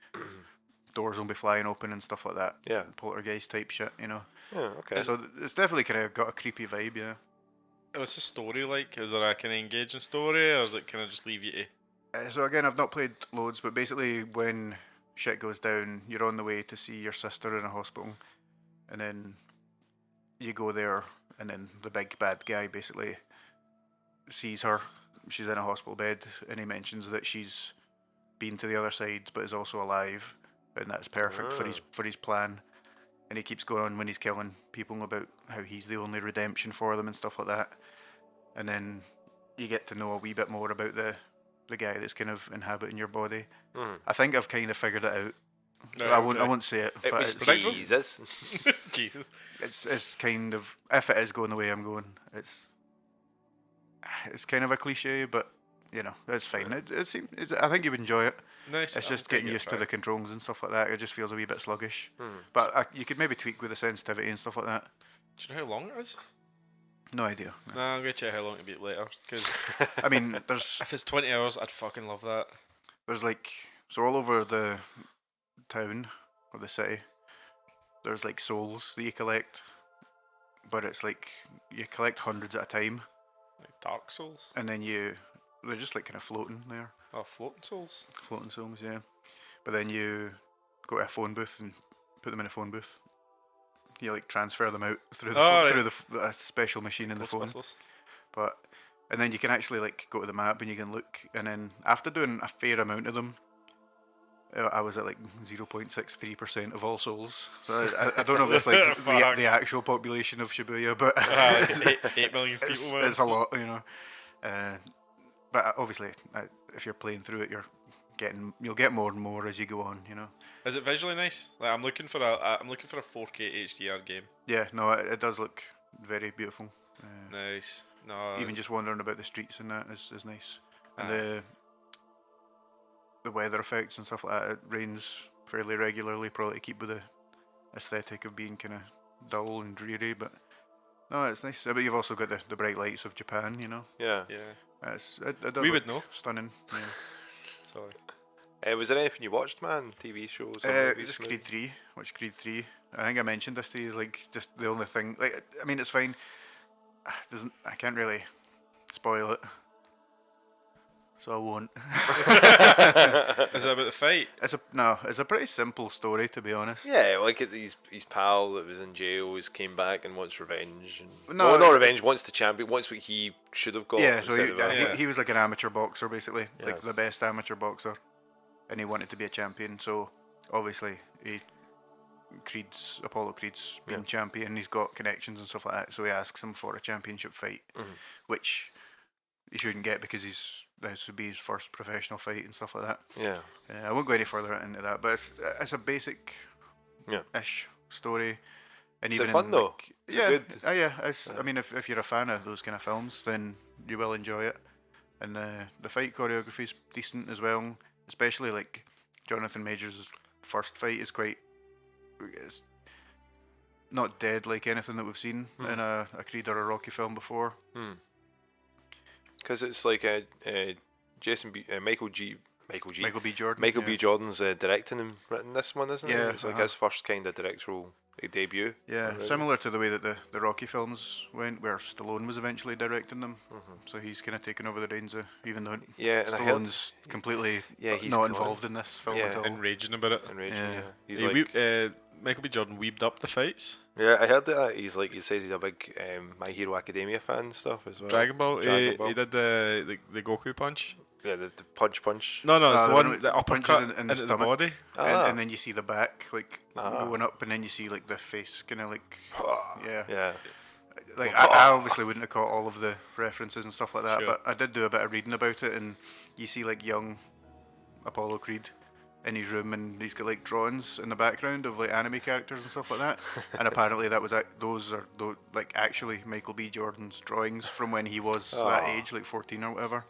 doors will be flying open and stuff like that. Yeah. Poltergeist type shit, you know. Yeah, okay. So it's definitely kind of got a creepy vibe, yeah. What's the story like? Is there a kind of engaging story, or is it kind of just leave you to... So again, I've not played loads, but basically when shit goes down, you're on the way to see your sister in a hospital, and then you go there, and then the big bad guy basically sees her. She's in a hospital bed, and he mentions that she's been to the other side, but is also alive, and that's perfect for his plan. And he keeps going on when he's killing people about how he's the only redemption for them and stuff like that. And then you get to know a wee bit more about the guy that's kind of inhabiting your body. I think I've kind of figured it out. I won't say it, It but was predictable. Jesus. Jesus. it's kind of, if it is going the way I'm going, it's kind of a cliche, but you know, it's fine. I think you would enjoy it. Nice. It's I'll just take getting it used to try. the controls and stuff like that. It just feels a wee bit sluggish. But you could maybe tweak with the sensitivity and stuff like that. Do you know how long it is? No idea. No. Nah, I'm going to check how long it'll be later, because I mean, there's if it's 20 hours, I'd fucking love that. like, so all over the town or the city, there's like souls that you collect, but it's like you collect hundreds at a time, Like Dark Souls. and then they're just like kind of floating there, Oh, Floating Souls. floating souls, yeah. But then you go to a phone booth and put them in a phone booth. You like transfer them out through the Oh, right. through a special machine in the phone. Ghostbusters. But and then you can actually like go to the map and you can look, and then after doing a fair amount of them, I was at like 0.63% of all souls. So I don't know if it's like Fuck. the actual population of Shibuya, but Like 8 million people. it's a lot, you know. But obviously, if you're playing through it, you'll get more and more as you go on, you know. Is it visually nice? Like I'm looking for a 4K HDR game. Yeah, no, it does look very beautiful. Nice. No. Even just wandering about the streets and that is nice. And the weather effects and stuff like that, it rains fairly regularly, probably to keep with the aesthetic of being kind of dull and dreary, but No, it's nice. But you've also got the bright lights of Japan, you know. Yeah. Yeah. It does We look would know. stunning. Yeah. Sorry. Was there anything you watched, man? TV shows? Or movies, Just maybe? Creed 3. Watch Creed 3. I think I mentioned this to you. Is like just the only thing. Like, I mean, it's fine. I can't really spoil it, so I won't. Is that about the fight? It's a pretty simple story, to be honest. Yeah, like his pal that was in jail has came back and wants revenge. No, not revenge. Wants the champion. Wants what he should have got. Yeah, so instead of that. he was like an amateur boxer, basically, Yeah. like the best amateur boxer, and he wanted to be a champion. So obviously, Apollo Creed's been champion. He's got connections and stuff like that. So he asks him for a championship fight, which he shouldn't get because this would be his first professional fight and stuff like that. Yeah. I won't go any further into that, but it's a basic-ish story. And Is even it fun though? Is it good? Yeah. I mean, if you're a fan of those kind of films, then you will enjoy it. And the fight choreography is decent as well, especially like Jonathan Majors' first fight is it's not dead like anything that we've seen in a Creed or a Rocky film before. Because it's like Michael B. Jordan's directing and written this one, isn't it? Yeah, It's like his first kind of directorial debut. Yeah, already. similar to the way that the Rocky films went, where Stallone was eventually directing them. So he's kind of taken over the reins, even though Yeah, and I heard- Stallone's completely he's not gone. involved in this film Yeah, at all. And raging about it. Enraging, Yeah. yeah. He's He like, Michael B. Jordan weebed up the fights. yeah, I heard that. He says he's a big My Hero Academia fan and stuff as well. Dragon Ball. Dragon Ball. He did the Goku punch. Yeah, the punch. No, it's the the one one the punches uppercut in the into the stomach. body. And then you see the back going up, and then you see like the face kind of like Yeah. Like I obviously wouldn't have caught all of the references and stuff like that, Sure. but I did do a bit of reading about it, and you see like young Apollo Creed in his room, and he's got like drawings in the background of like anime characters and stuff like that. And apparently those are like actually Michael B. Jordan's drawings from when he was that age, like 14 or whatever.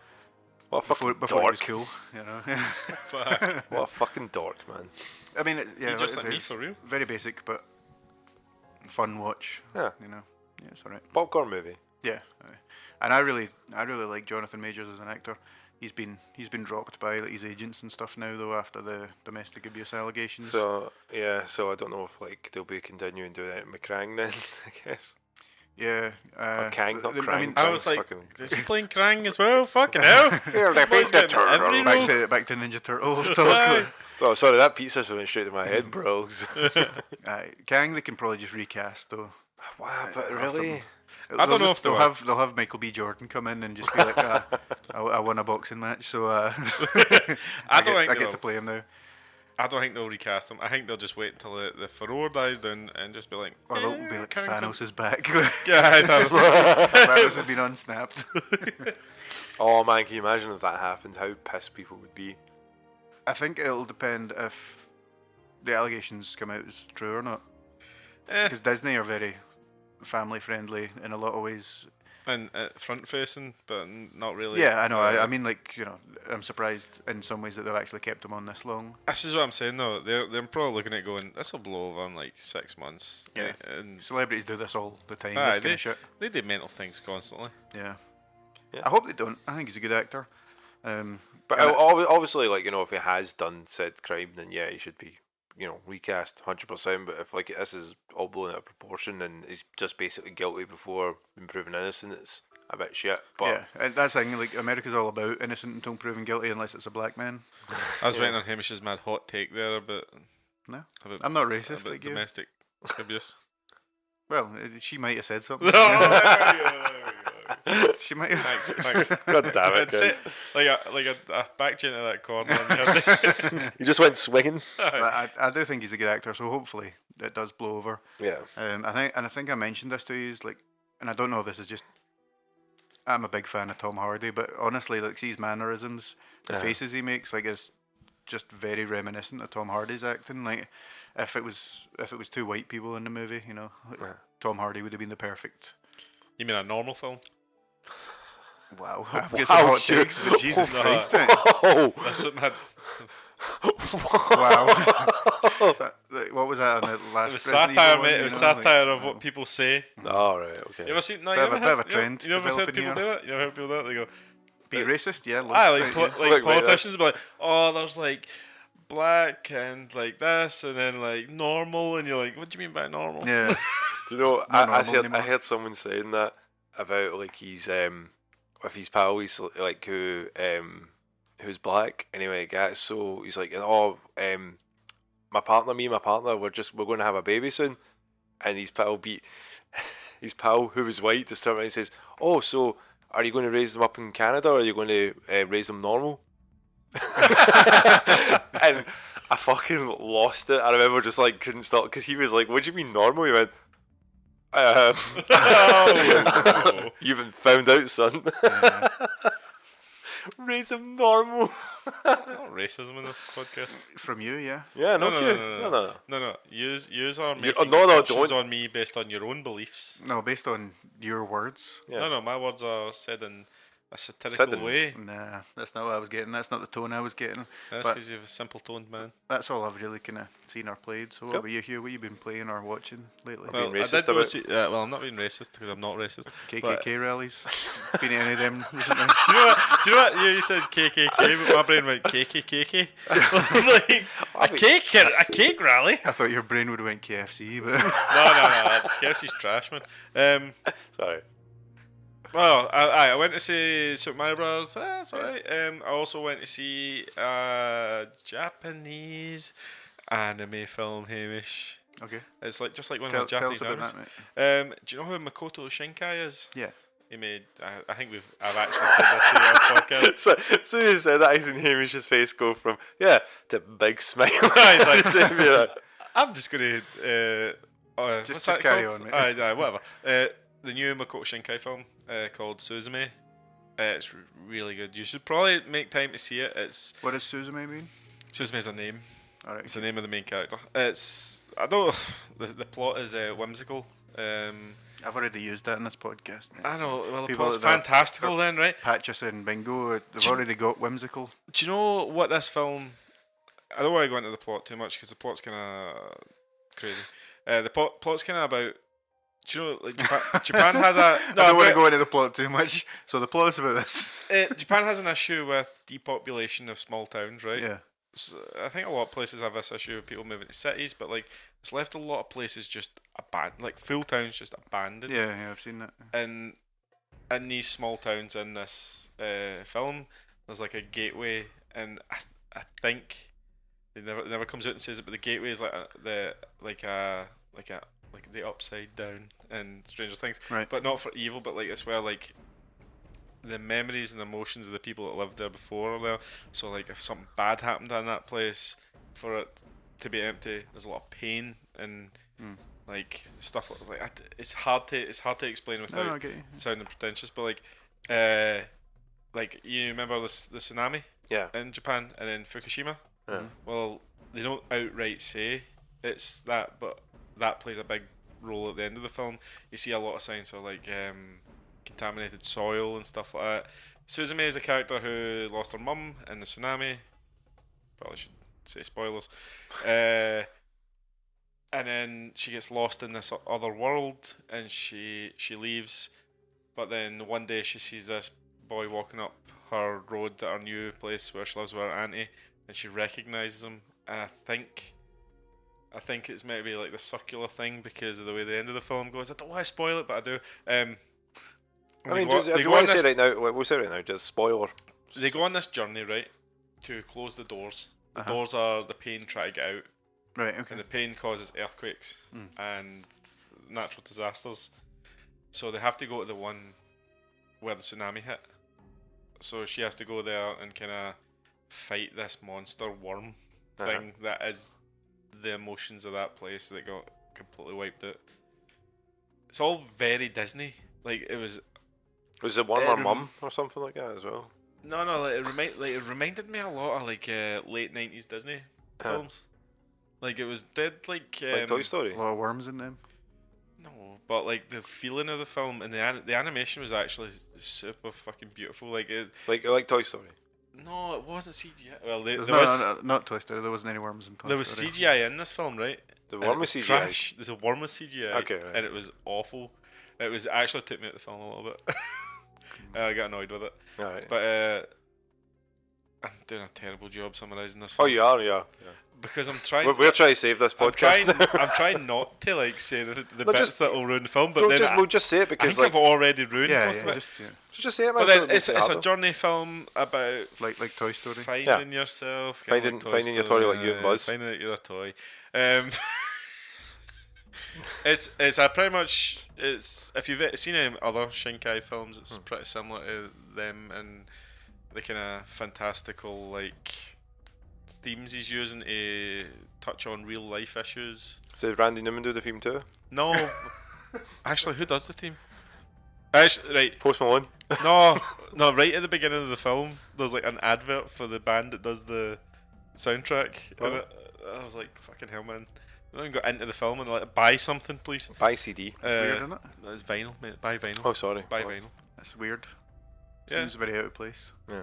What a fucking Before he dork. was cool, you know. Fuck. What a fucking dork, man. I mean, just it's like me, for real. very basic but fun watch. Yeah. You know, yeah, it's alright. Popcorn movie. Yeah, and I really like Jonathan Majors as an actor. He's been dropped by like, his agents and stuff now though after the domestic abuse allegations. So I don't know if like they'll be continuing doing it in McCrang then. I guess. Yeah, Or Kang, not I Krang. mean, I was like, fucking- is he playing Krang as well? Fucking hell. Here, they Boy's beat the getting every turtle. role. back to Ninja Turtle talk. Oh, sorry, that pizza went straight to my head, bros. Kang they can probably just recast though. Wow, but Or really? something. I don't know if they'll they'll have Michael B. Jordan come in and just be like, I won a boxing match, so I get to play him now. I don't think they'll recast him. I think they'll just wait until the furore dies down and just be like, Or they'll be like, Kang's Thanos is back. Yeah, Thanos has been unsnapped. Oh man, can you imagine if that happened? How pissed people would be. I think it'll depend if the allegations come out as true or not. Because Disney are very family friendly in a lot of ways. and front facing, but not really. Yeah, I know. I mean, like, you know, I'm surprised in some ways that they've actually kept him on this long. This is what I'm saying though. They're probably looking at going, this will blow over in like 6 months. Yeah. And Celebrities do this all the time. Aye, This kind of shit. they do mental things constantly. Yeah. Yeah. I hope they don't. I think he's a good actor. But and obviously, like, you know, if he has done said crime, then yeah, he should be, you know, recast 100%. But if like this is all blown out of proportion and he's just basically guilty before being proven innocent, it's a bit shit. But yeah, and that's the thing. Like, America's all about innocent until proven guilty, unless it's a black man. I was waiting on Hamish's mad hot take there, but No, about, I'm not racist about like you. domestic abuse. Well, she might have said something. She might have. Thanks. God damn it, I'd say, guys. like I backed you into that corner. And You just went swinging. But I do think he's a good actor, so hopefully it does blow over. Yeah. I think I mentioned this to you, like, and I don't know if this is just. I'm a big fan of Tom Hardy, but honestly, like, see his mannerisms, the faces he makes, like, is just very reminiscent of Tom Hardy's acting. Like, if it was two white people in the movie, you know, like, Tom Hardy would have been the perfect. You mean a normal film? Wow, I've got some hot takes, but Jesus No. Christ, Oh, That's something had. wow. what was that on the last? It was Resident satire, Evil mate. one, It was you know, satire like, of what people say. Oh, right, okay. You ever seen? No, you Bit of never a- bit of heard- a trend You never heard developing people here. do that? You never heard people do that? They go, be racist, yeah. like Look, mate, politicians be like, oh, there's like black and like this, and then like normal, and you're like, what do you mean by normal? Yeah. Do you know? It's not I normal anymore. heard someone saying that about like he's with his pal, he's like who's black anyway. Guy, so he's like, oh, my partner, we're going to have a baby soon, and his pal who was white just turned around and says, oh, so are you going to raise them up in Canada or are you going to raise them normal? And I fucking lost it. I remember just like couldn't stop because he was like, what do you mean normal? He went, Oh. you haven't found out, son. Yeah. Raise them normal. Not racism in this podcast. From you, yeah. Yeah, No, no, no. no. Use are You- making no, assumptions don't. on me based on your own beliefs. No, based on your words. Yeah. No, my words are said in a Said satirical in- way. Nah, that's not what I was getting. That's not the tone I was getting. That's but- because you're a simple-toned man. That's all I've really kind of seen or played. So, what Yep. about you, Hugh? What you been playing or watching lately? Well, Well, I racist did go about- see. Well, I'm not being racist because I'm not racist. KKK rallies. Been to any of them recently? Do you know what? Yeah, you said KKK, but my brain went KKK. Like a cake rally. I thought your brain would have went KFC, but No. KFC's trash, man. Sorry. Well, I went to see Super Mario Bros. That's alright. I also went to see a Japanese anime film, Hamish. okay. It's like just like one Tell of the us Japanese about animes. that, mate. Do you know who Makoto Shinkai is? Yeah. He made. I think I've actually said this to our podcast. So soon as you said that, I seen Hamish's face go from to big smile. He's like, To be like, I'm just gonna. Just what's that carry called? on, mate. Whatever. The new Makoto Shinkai film called Suzume. It's really good. You should probably make time to see it. What does Suzume mean? Suzume's a name. Alright. It's the name of the main character. I don't. The plot is whimsical. I've already used that in this podcast, mate. I know. Well, the People plot's that are- fantastical, then, right? Patch us in bingo. They've already got whimsical. Do you know what this film? I don't want to go into the plot too much because the plot's kind of crazy. The plot's kind of about. Do you know, like Japan has a. No, I don't want to go into the plot too much. So the plot's about this. Japan has an issue with depopulation of small towns, right? Yeah. So I think a lot of places have this issue of people moving to cities, but like it's left a lot of places just abandoned, like full towns just abandoned. Yeah, I've seen that. And in these small towns in this film, there's like a gateway, and I think it never comes out and says it, but the gateway is like the upside down in Stranger Things, Right. but not for evil, but like it's where like the memories and emotions of the people that lived there before are there. So like if something bad happened in that place, for it to be empty, there's a lot of pain and like stuff like it's hard to explain without No, I get you. sounding pretentious, but like you remember the tsunami yeah. in Japan and then Fukushima. Yeah. Well, they don't outright say it's that, but that plays a big role at the end of the film. You see a lot of signs of like contaminated soil and stuff like that. Suzume is a character who lost her mum in the tsunami. Probably should say spoilers. And then she gets lost in this other world, and she leaves. But then one day she sees this boy walking up her road at her new place where she lives with her auntie, and she recognises him. And I think it's maybe like the circular thing because of the way the end of the film goes. I don't want to spoil it, but I do. I mean, if you want to say right now, we'll say right now, just spoiler. They go on this journey, right, to close the doors. The doors are the pain trying to get out, Right, okay. and the pain causes earthquakes and natural disasters. So they have to go to the one where the tsunami hit. So she has to go there and kind of fight this monster worm thing that is the emotions of that place that got completely wiped out. It's all very Disney. Like it was. Was it one of her mum or something like that as well? No, like it reminded me a lot of like late 90s Disney films. Like it was dead like Toy Story? A lot of worms in them. no, but like the feeling of the film and the animation was actually super fucking beautiful. Like it, Like Toy Story? No, it wasn't CGI. Well, not Toy Story. There wasn't any worms in Toy Story. there was CGI in this film, right? The And worm it was was CGI. trash. There's a worm with CGI. Okay, right. And it was awful. It was actually took me out of the film a little bit. I got annoyed with it. Alright. But I'm doing a terrible job summarising this Oh, film. you are, yeah. Because I'm trying. We're trying to save this podcast. I'm trying not to like say the No, bits just- that will ruin the film, but then we'll just say it I because think like I've already ruined Yeah, most of yeah, it. just say it, man. But so then it makes it's it a harder. journey film about like Toy Story. finding yourself, kinda Finding- like Toy finding your Story, toy like you and Buzz. finding out you're a toy. It's a pretty much it's if you've seen any other Shinkai films, it's pretty similar to them and the kind of fantastical like themes he's using to touch on real life issues. So did Randy Newman do the theme too? No, actually, who does the theme? Actually, right. Post Malone. No, right at the beginning of the film, there's like an advert for the band that does the soundtrack. And I was like, fucking hell, man. I don't even got into the film and like, buy something, please. Buy CD. Weird, isn't it? It's vinyl, mate. Buy vinyl. Oh, sorry. Buy vinyl. That's weird. Yeah. Seems very out of place. Yeah.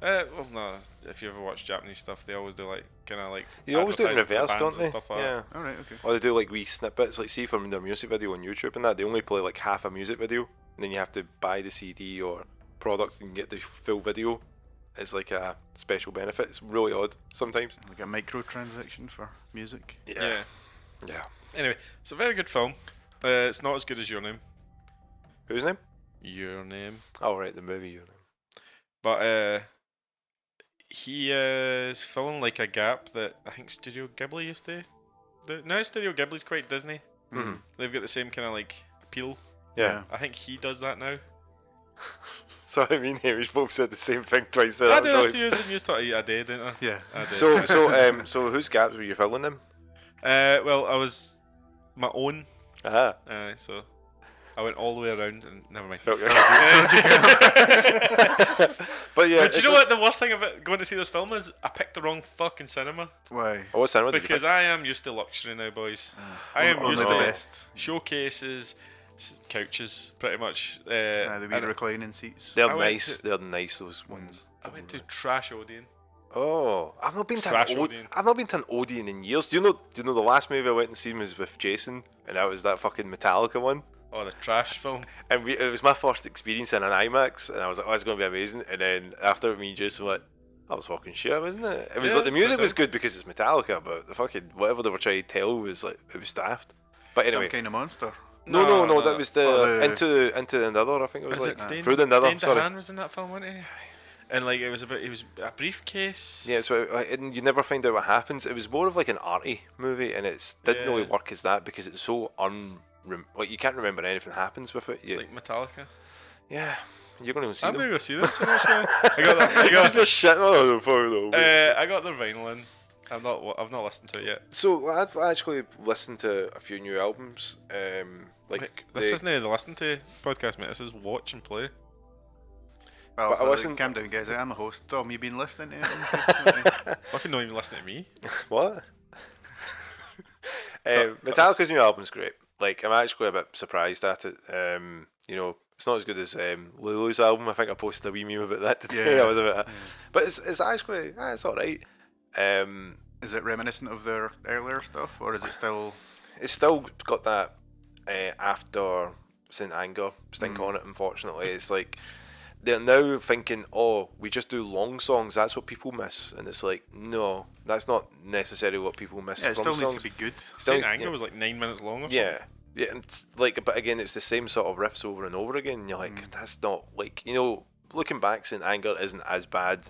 Well, no. If you ever watch Japanese stuff, they always do like kind of like. They always do it in advertising for reverse, bands don't they? and stuff like Yeah. All right. Okay. Or they do like wee snippets, like see from their music video on YouTube and that, they only play like half a music video, and then you have to buy the CD or product and get the full video. It's like a special benefit. It's really odd sometimes. Like a microtransaction for music. Yeah. Yeah. Anyway, it's a very good film. It's not as good as Your Name. Whose name? Your Name. Oh, right, the movie. Your name. But he is filling like a gap that I think Studio Ghibli used to do. Now Studio Ghibli's quite Disney. Mm-hmm. They've got the same kind of like appeal. Yeah. I think he does that now. Sorry, me and Hamish both said the same thing twice. There. I do this to you and you thought I did, didn't I? Yeah. I did. So whose gaps were you filling them? Well, I was my own. Aha. So I went all the way around and never mind. Felt your- But But yeah. you know what the worst thing about going to see this film is? I picked the wrong fucking cinema. Why? Oh, what cinema did you Because pick? I am used to luxury now, boys. I am Only used the to best. showcases, couches, pretty much. The wee and reclining seats. They're I went nice. to- They're nice. Those ones. I went to Trash Odeon. Oh, I've not been to Trash an Odeon. I've not been to an Odeon in years. Do you know the last movie I went and seen was with Jason, and that was that fucking Metallica one. Oh, the trash film. And it was my first experience in an IMAX, and I was like, oh, it's going to be amazing. And then after me and Jason were like, that was fucking shit, wasn't it? It was Yeah, like the music but was good because it's Metallica, but the fucking whatever they were trying to tell was like it was daft. But anyway, Some kind of monster. no, that was the Oh, into the Nether. I think it was Was like it Dane, through the Nether. Dane Sorry. DeHaan was in that film, wasn't he? And like it was a briefcase. Yeah, so and you never find out what happens. It was more of like an arty movie, and it didn't really Yeah. work as that because it's so like you can't remember anything happens with it. It's like Metallica. Yeah, you're going to see I'm them. gonna go see them so much now. I got that. I got, Just shit. Oh, fuck no. I got their vinyl in. I've not listened to it yet. So I've actually listened to a few new albums. Like Wait, this isn't the listen to podcast, mate. This is watch and play. Well, But I wasn't- calm down, guys. I'm a host. Tom, you been listening to it? Fucking not even listening to me. what? Metallica's new album's great. Like I'm actually a bit surprised at it. It's not as good as Lulu's album. I think I posted a wee meme about that today. Yeah. I was a bit, but it's actually it's all right. Is it reminiscent of their earlier stuff, or is it still? It's still got that after Saint Anger stink on it. Unfortunately, it's like they're now thinking, oh, we just do long songs. That's what people miss, and it's like, no, that's not necessarily what people miss Yeah, it from still songs. needs to be good. Saint Still- Anger yeah. was like 9 minutes long. Or Yeah, yeah, and it's like, but again, it's the same sort of riffs over and over again. And you're like, that's not like looking back, Saint Anger isn't as bad,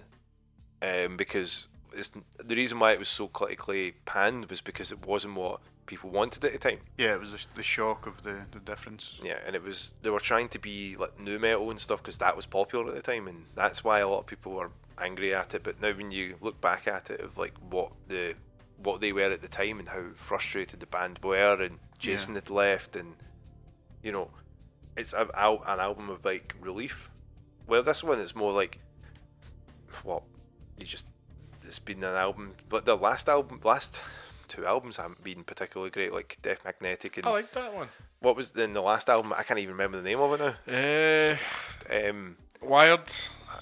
because it's the reason why it was so critically panned was because it wasn't what people wanted at the time. Yeah, it was the shock of the difference. Yeah, and they were trying to be like new metal and stuff because that was popular at the time, and that's why a lot of people were angry at it. But now when you look back at it, of like what they were at the time and how frustrated the band were, and Jason had left, and it's an album of like relief. Well, this one is more like it's been an album, but the last two albums haven't been particularly great, like Death Magnetic and I like that one. what was in the last album? I can't even remember the name of it now. Wired.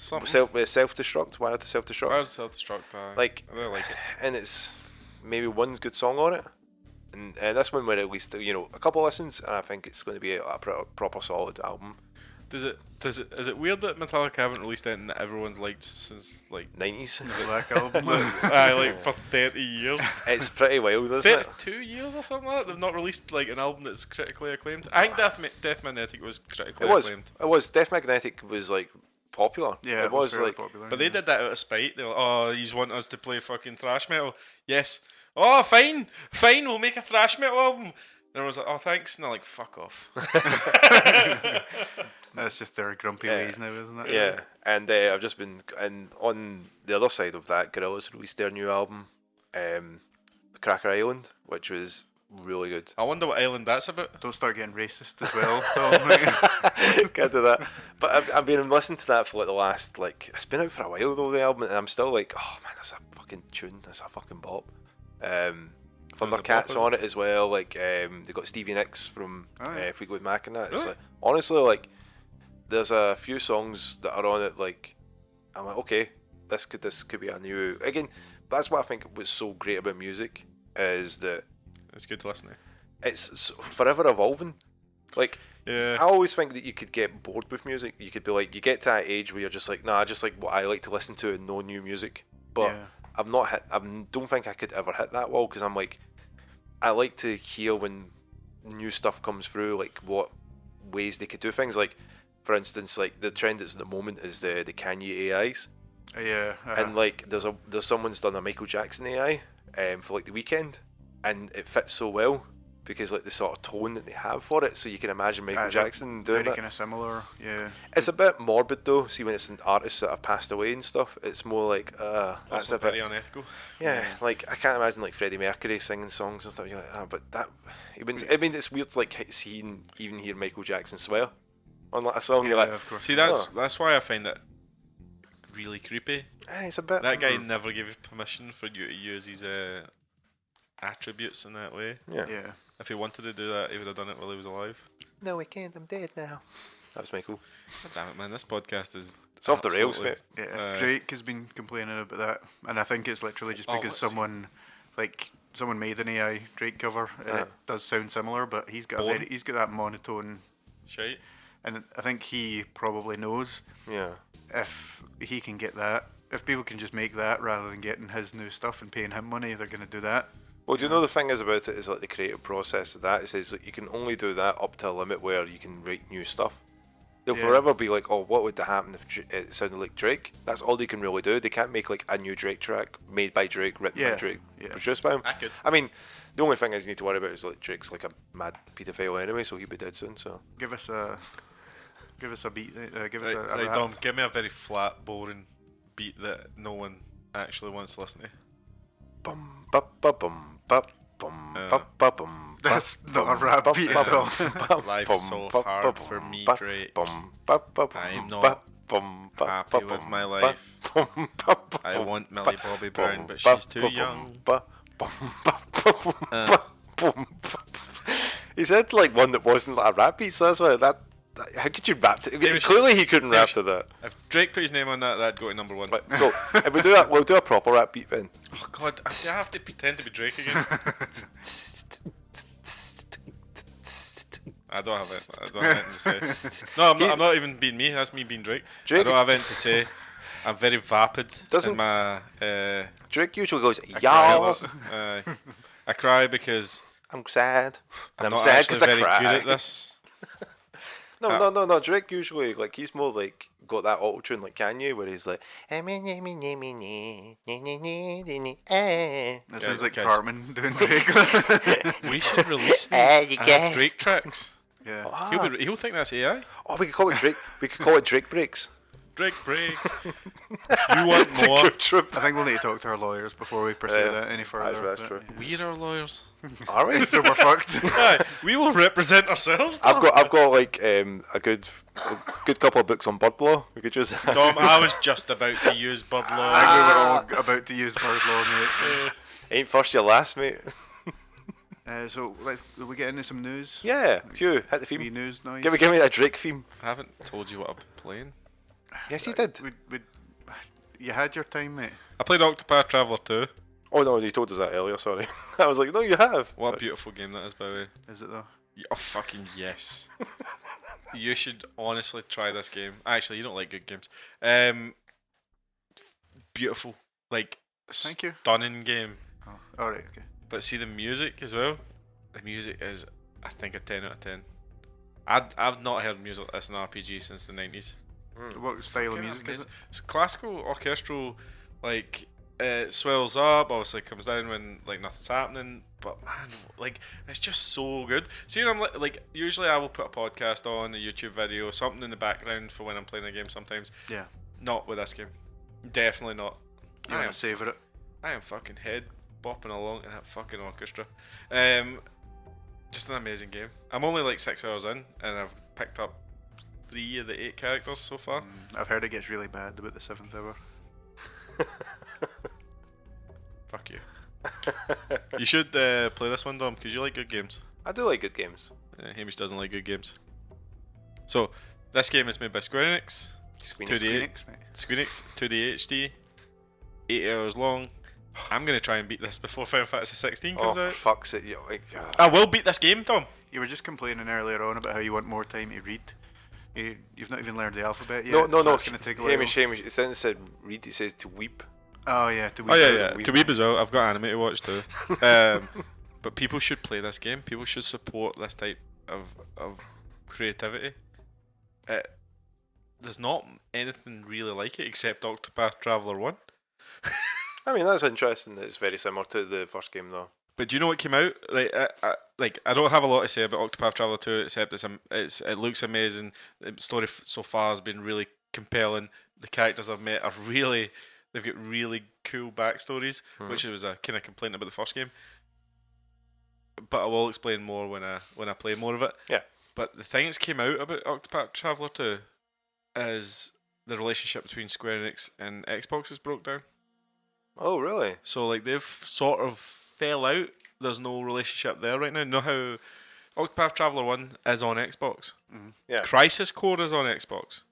something. Self-destruct. Why not the self-destruct? Where's self-destruct? Like, I really like it. And it's maybe one good song on it, and this one where at least a couple listens, and I think it's going to be a proper solid album. Is it weird that Metallica haven't released anything that everyone's liked since like 90s? The Black Album. like for 30 years? It's pretty wild, isn't it? 32 years or something like that? They've not released like an album that's critically acclaimed. I think Death Magnetic was critically acclaimed. It was. Death Magnetic was like popular. Yeah, it was like popular. But they did that out of spite. They were like, oh, you want us to play fucking thrash metal? Yes. Oh, fine, we'll make a thrash metal album. And everyone was like, oh, thanks. And they're like, fuck off. That's just their grumpy ways now, isn't it? Yeah, and I've just been, and on the other side of that, Gorillaz released their new album, Cracker Island, which was really good. I wonder what island that's about. Don't start getting racist as well. Can't do that. But I've been listening to that for like the last, like, it's been out for a while though, the album, and I'm still like, oh man, that's a fucking tune, that's a fucking bop. Thundercats on it as well. Like they got Stevie Nicks from Fleetwood Mac and that. It's like, honestly, like, there's a few songs that are on it. Like, I'm like, okay, this could be a new. Again, that's what I think was so great about music, is that it's good to listen to. It's forever evolving. Like, I always think that you could get bored with music. You could be like, you get to that age where you're just like, nah, just like what I like to listen to and no new music. But I've not hit. I don't think I could ever hit that wall, because I'm like, I like to hear when new stuff comes through, like what ways they could do things. Like, for instance, like the trend that's at the moment is the Kanye AIs. And like there's someone's done a Michael Jackson AI for like The Weeknd, and it fits so well because like the sort of tone that they have for it. So you can imagine Michael Jackson doing very that. Kind of similar, yeah. It's a bit morbid though. See, when it's an artists that have passed away and stuff, it's more like that's also a bit very unethical. Yeah, like I can't imagine like Freddie Mercury singing songs and stuff. You're like, but that. I mean, it's weird to like even hear Michael Jackson swear on like a song. You're like, of course. See, that's why I find it really creepy. It's a bit. That guy never gave you permission for you to use his attributes in that way. Yeah. If he wanted to do that, he would have done it while he was alive. No, I can't. I'm dead now. That was Michael. God damn it, man! This podcast is it's off the rails, mate. Yeah, Drake has been complaining about that, and I think it's literally just because someone made an AI Drake cover, and it does sound similar, but he's got that monotone shite. And I think he probably knows if he can get that, if people can just make that rather than getting his new stuff and paying him money, they're going to do that. Well, do you know the thing is about it is like the creative process of that? It says like, you can only do that up to a limit where you can write new stuff. They'll forever be like, oh, what would happen if it sounded like Drake? That's all they can really do. They can't make like a new Drake track made by Drake, written by Drake, produced by him. I mean, the only thing is you need to worry about is like Drake's like a mad paedophile anyway, so he'll be dead soon. So give us a beat. Give us a right, rap. Dom, give me a very flat, boring beat that no one actually wants to listen to. Bum ba ba bum ba bum ba ba bum. That's not a rap beat at all. Life's so hard for me, Drake. I'm not happy with my life. I want Millie Bobby Brown, but she's too young. He said like one that wasn't like a rap beat, so that's why that. How could you rap to it? Clearly he couldn't rap to that. If Drake put his name on that, that'd go to number one. But, so if we do that, we'll do a proper rap beat then. Oh God, I have to pretend to be Drake again. I don't have anything to say. No, I'm not even being me. That's me being Drake. I don't have anything to say. I'm very vapid. In my Drake usually goes y'all. I cry because I'm sad. And I'm not sad because I very cry. good at this. No. Drake usually like he's more like got that auto tune like Kanye where he's like. That sounds like Cartman doing Drake. We should release these as Drake tracks. Yeah. He'll think that's AI. Oh, we could call it Drake. We could call it Drake Breaks. Drake breaks. You want more? I think we'll need to talk to our lawyers before we pursue that any further. That's true. We're our lawyers. Are we? So we're fucked. We will represent ourselves. I've got like a good couple of books on bird law. We could just. Dom, I was just about to use bird law. I think we were all about to use bird law, mate. Ain't first, your last, mate. So will we get into some news? Yeah, Hugh, hit the theme. News noise. Give me that Drake theme. I haven't told you what I've been playing. Yes, you did. You had your time, mate. I played Octopath Traveller 2. Oh no, you told us that earlier. Sorry. I was like, no, you have. What a beautiful game that is, by the way. Is it though? Oh, fucking yes. You should honestly try this game. Actually, you don't like good games. Beautiful. Like, Thank you. stunning game. Oh, alright, okay. But see the music as well. The music is, I think, a 10 out of 10. I've not heard music like this in RPG since the 90s. What style of music is it? It's classical, orchestral, like it swells up, obviously comes down when like nothing's happening. But man, like it's just so good. See, when I'm like usually I will put a podcast on, a YouTube video, something in the background for when I'm playing a game. Sometimes, Yeah. not with this game. Definitely not. You want to savour it? I am fucking head bopping along in that fucking orchestra. Just an amazing game. I'm only like 6 hours in, and I've picked up 3 of the 8 characters so far. I've heard it gets really bad about the 7th hour. Fuck you. You should play this one, Dom, because you like good games. I do like good games. Hamish doesn't like good games. So, this game is made by Square Enix. Square 2D, Enix, mate. Square Enix, 2D HD, 8 hours long. I'm going to try and beat this before Final Fantasy 16 comes For out. fuck's sake, you're like. I will beat this game, Tom. You were just complaining earlier on about how you want more time to read. You've not even learned the alphabet yet. No. So that's going to take a while. Hamish. Instead of said read, it says to weep. Oh yeah, to weep. Oh yeah, is yeah. it weep? To Weeb as well. I've got anime to watch too. But people should play this game. People should support this type of creativity. There's not anything really like it except Octopath Traveller 1. I mean, that's interesting. That it's very similar to the first game, though. But do you know what came out? Right, I don't have a lot to say about Octopath Traveller 2 except it looks amazing. The story so far has been really compelling. The characters I've met are they've got really cool backstories, which was a kind of complaint about the first game. But I will explain more when I play more of it. Yeah. But the thing that's came out about Octopath Traveller 2 is the relationship between Square Enix and Xbox is broke down. Oh, really? So like they've sort of fell out. There's no relationship there right now. Know how Octopath Traveller 1 is on Xbox. Yeah. Crisis Core is on Xbox.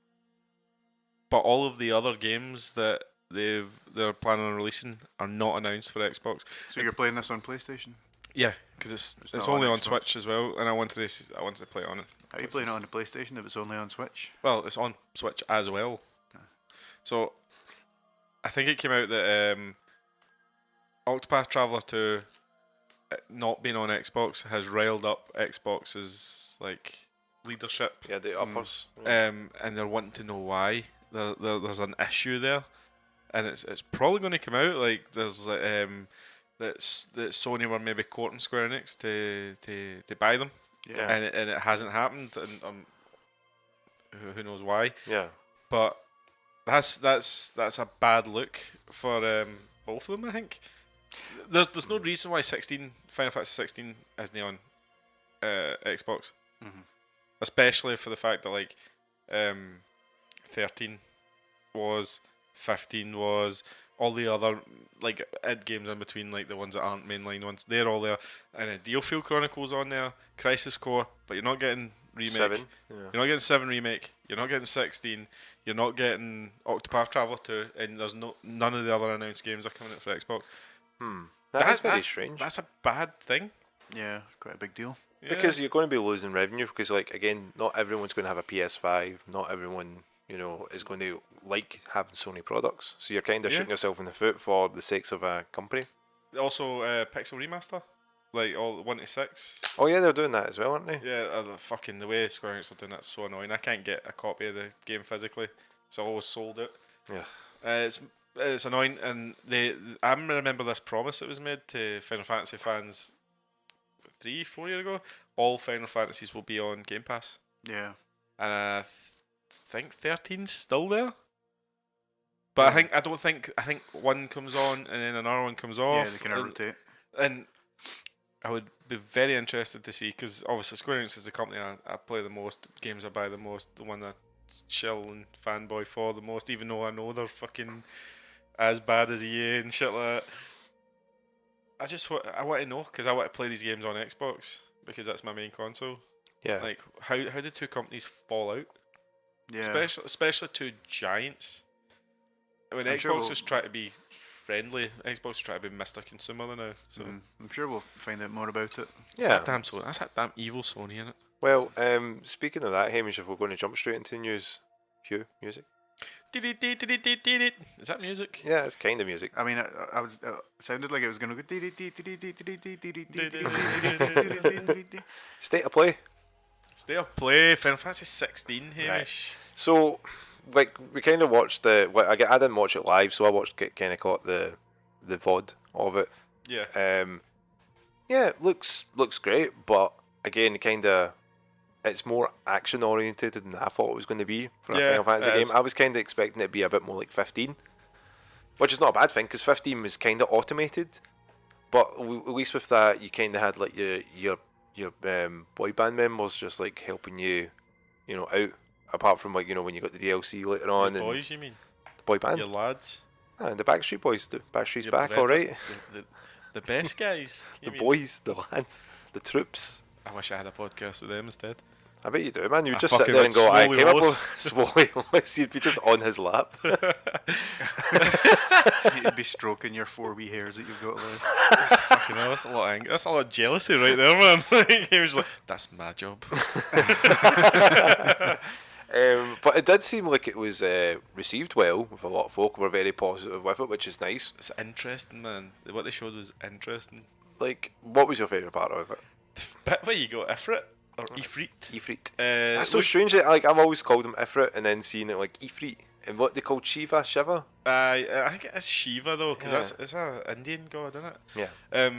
But all of the other games that they're planning on releasing are not announced for Xbox. So you're playing this on PlayStation? Yeah, because it's not only on on Xbox. Switch as well, and I wanted to play it on it. How are you playing it on the PlayStation if it's only on Switch? Well, it's on Switch as well. So, I think it came out that Octopath Traveller 2 not being on Xbox has riled up Xbox's like leadership. Yeah, the uppers. And they're wanting to know why. There's an issue there, and it's probably going to come out. Like there's that Sony were maybe courting Square Enix to buy them, Yeah. and it hasn't happened, and who knows why. Yeah. But that's a bad look for both of them. I think there's no reason why Final Fantasy 16 isn't on Xbox, especially for the fact that like 13 was, 15 was, all the other like id games in between, like the ones that aren't mainline ones, they're all there. And Dealfield Chronicles on there, Crisis Core, but you're not getting remake. 7. Yeah. You're not getting 7 remake. You're not getting 16. You're not getting Octopath Traveller 2, and there's none of the other announced games are coming out for Xbox. That's very strange. That's a bad thing. Yeah, quite a big deal. Yeah. Because you're going to be losing revenue. Because, like, again, not everyone's going to have a PS5. Not everyone, is going to like having Sony products. So you're kind of shooting yourself in the foot for the sakes of a company. Also, Pixel Remaster, like all 1 to 6. Oh yeah, they're doing that as well, aren't they? Yeah, the way Square Enix are doing that's so annoying. I can't get a copy of the game physically. It's always sold out. Yeah. It's annoying, and I remember this promise that was made to Final Fantasy fans 3-4 years ago. All Final Fantasies will be on Game Pass, Yeah. and I think 13's still there. But I think one comes on and then another one comes off. Yeah, they kind of rotate. And I would be very interested to see, because obviously Square Enix is the company I play the most, games I buy the most, the one I chill and fanboy for the most, even though I know they're fucking as bad as EA and shit like that. I want to know, because I want to play these games on Xbox, because that's my main console. Yeah. Like, how did two companies fall out? Yeah. Especially two giants. When I'm Xbox sure is trying to be friendly, Xbox is trying to be Mr. Consumer now. So I'm sure we'll find out more about it. It's that damn Sony. That's that damn evil Sony in it. Well, speaking of that, Hamish, if we're going to jump straight into news, Hugh, music. Is that music? Yeah, it's kind of music. I mean, I was it sounded like it was going to go. State of play. State of play. Final Fantasy 16, Hamish. Right. So, like, we kind of watched the. Well, I didn't watch it live, so I watched kind of caught the VOD of it. Yeah. Yeah, looks great, but again, kind of. It's more action oriented than I thought it was going to be for a Final Fantasy game. I was kind of expecting it to be a bit more like 15, which is not a bad thing because 15 was kind of automated. But at least with that, you kind of had like your boy band members just like helping you, out. Apart from like when you got the DLC later on. The boys, you mean? The boy band. Your lads. And the Backstreet Boys. The Backstreet's back, all right. The best guys. The boys, the lads, the troops. I wish I had a podcast with them instead. I bet you do, man. You just sit there and go, I came up with Swolly Willis. You'd be just on his lap. You'd be stroking your 4 wee hairs that you've got left. Fucking hell, that's a lot of anger. That's a lot of jealousy right there, man. He was like, that's my job. But it did seem like it was received well with a lot of folk. Were very positive with it, which is nice. It's interesting, man. What they showed was interesting. Like, what was your favourite part of it? Bit where you go Ifrit or Ifrit. Ifrit. That's so strange. Like I've always called him Ifrit, and then seeing it like Ifrit, and what they called Shiva. I think it's Shiva though, because it's an Indian god, isn't it? Yeah.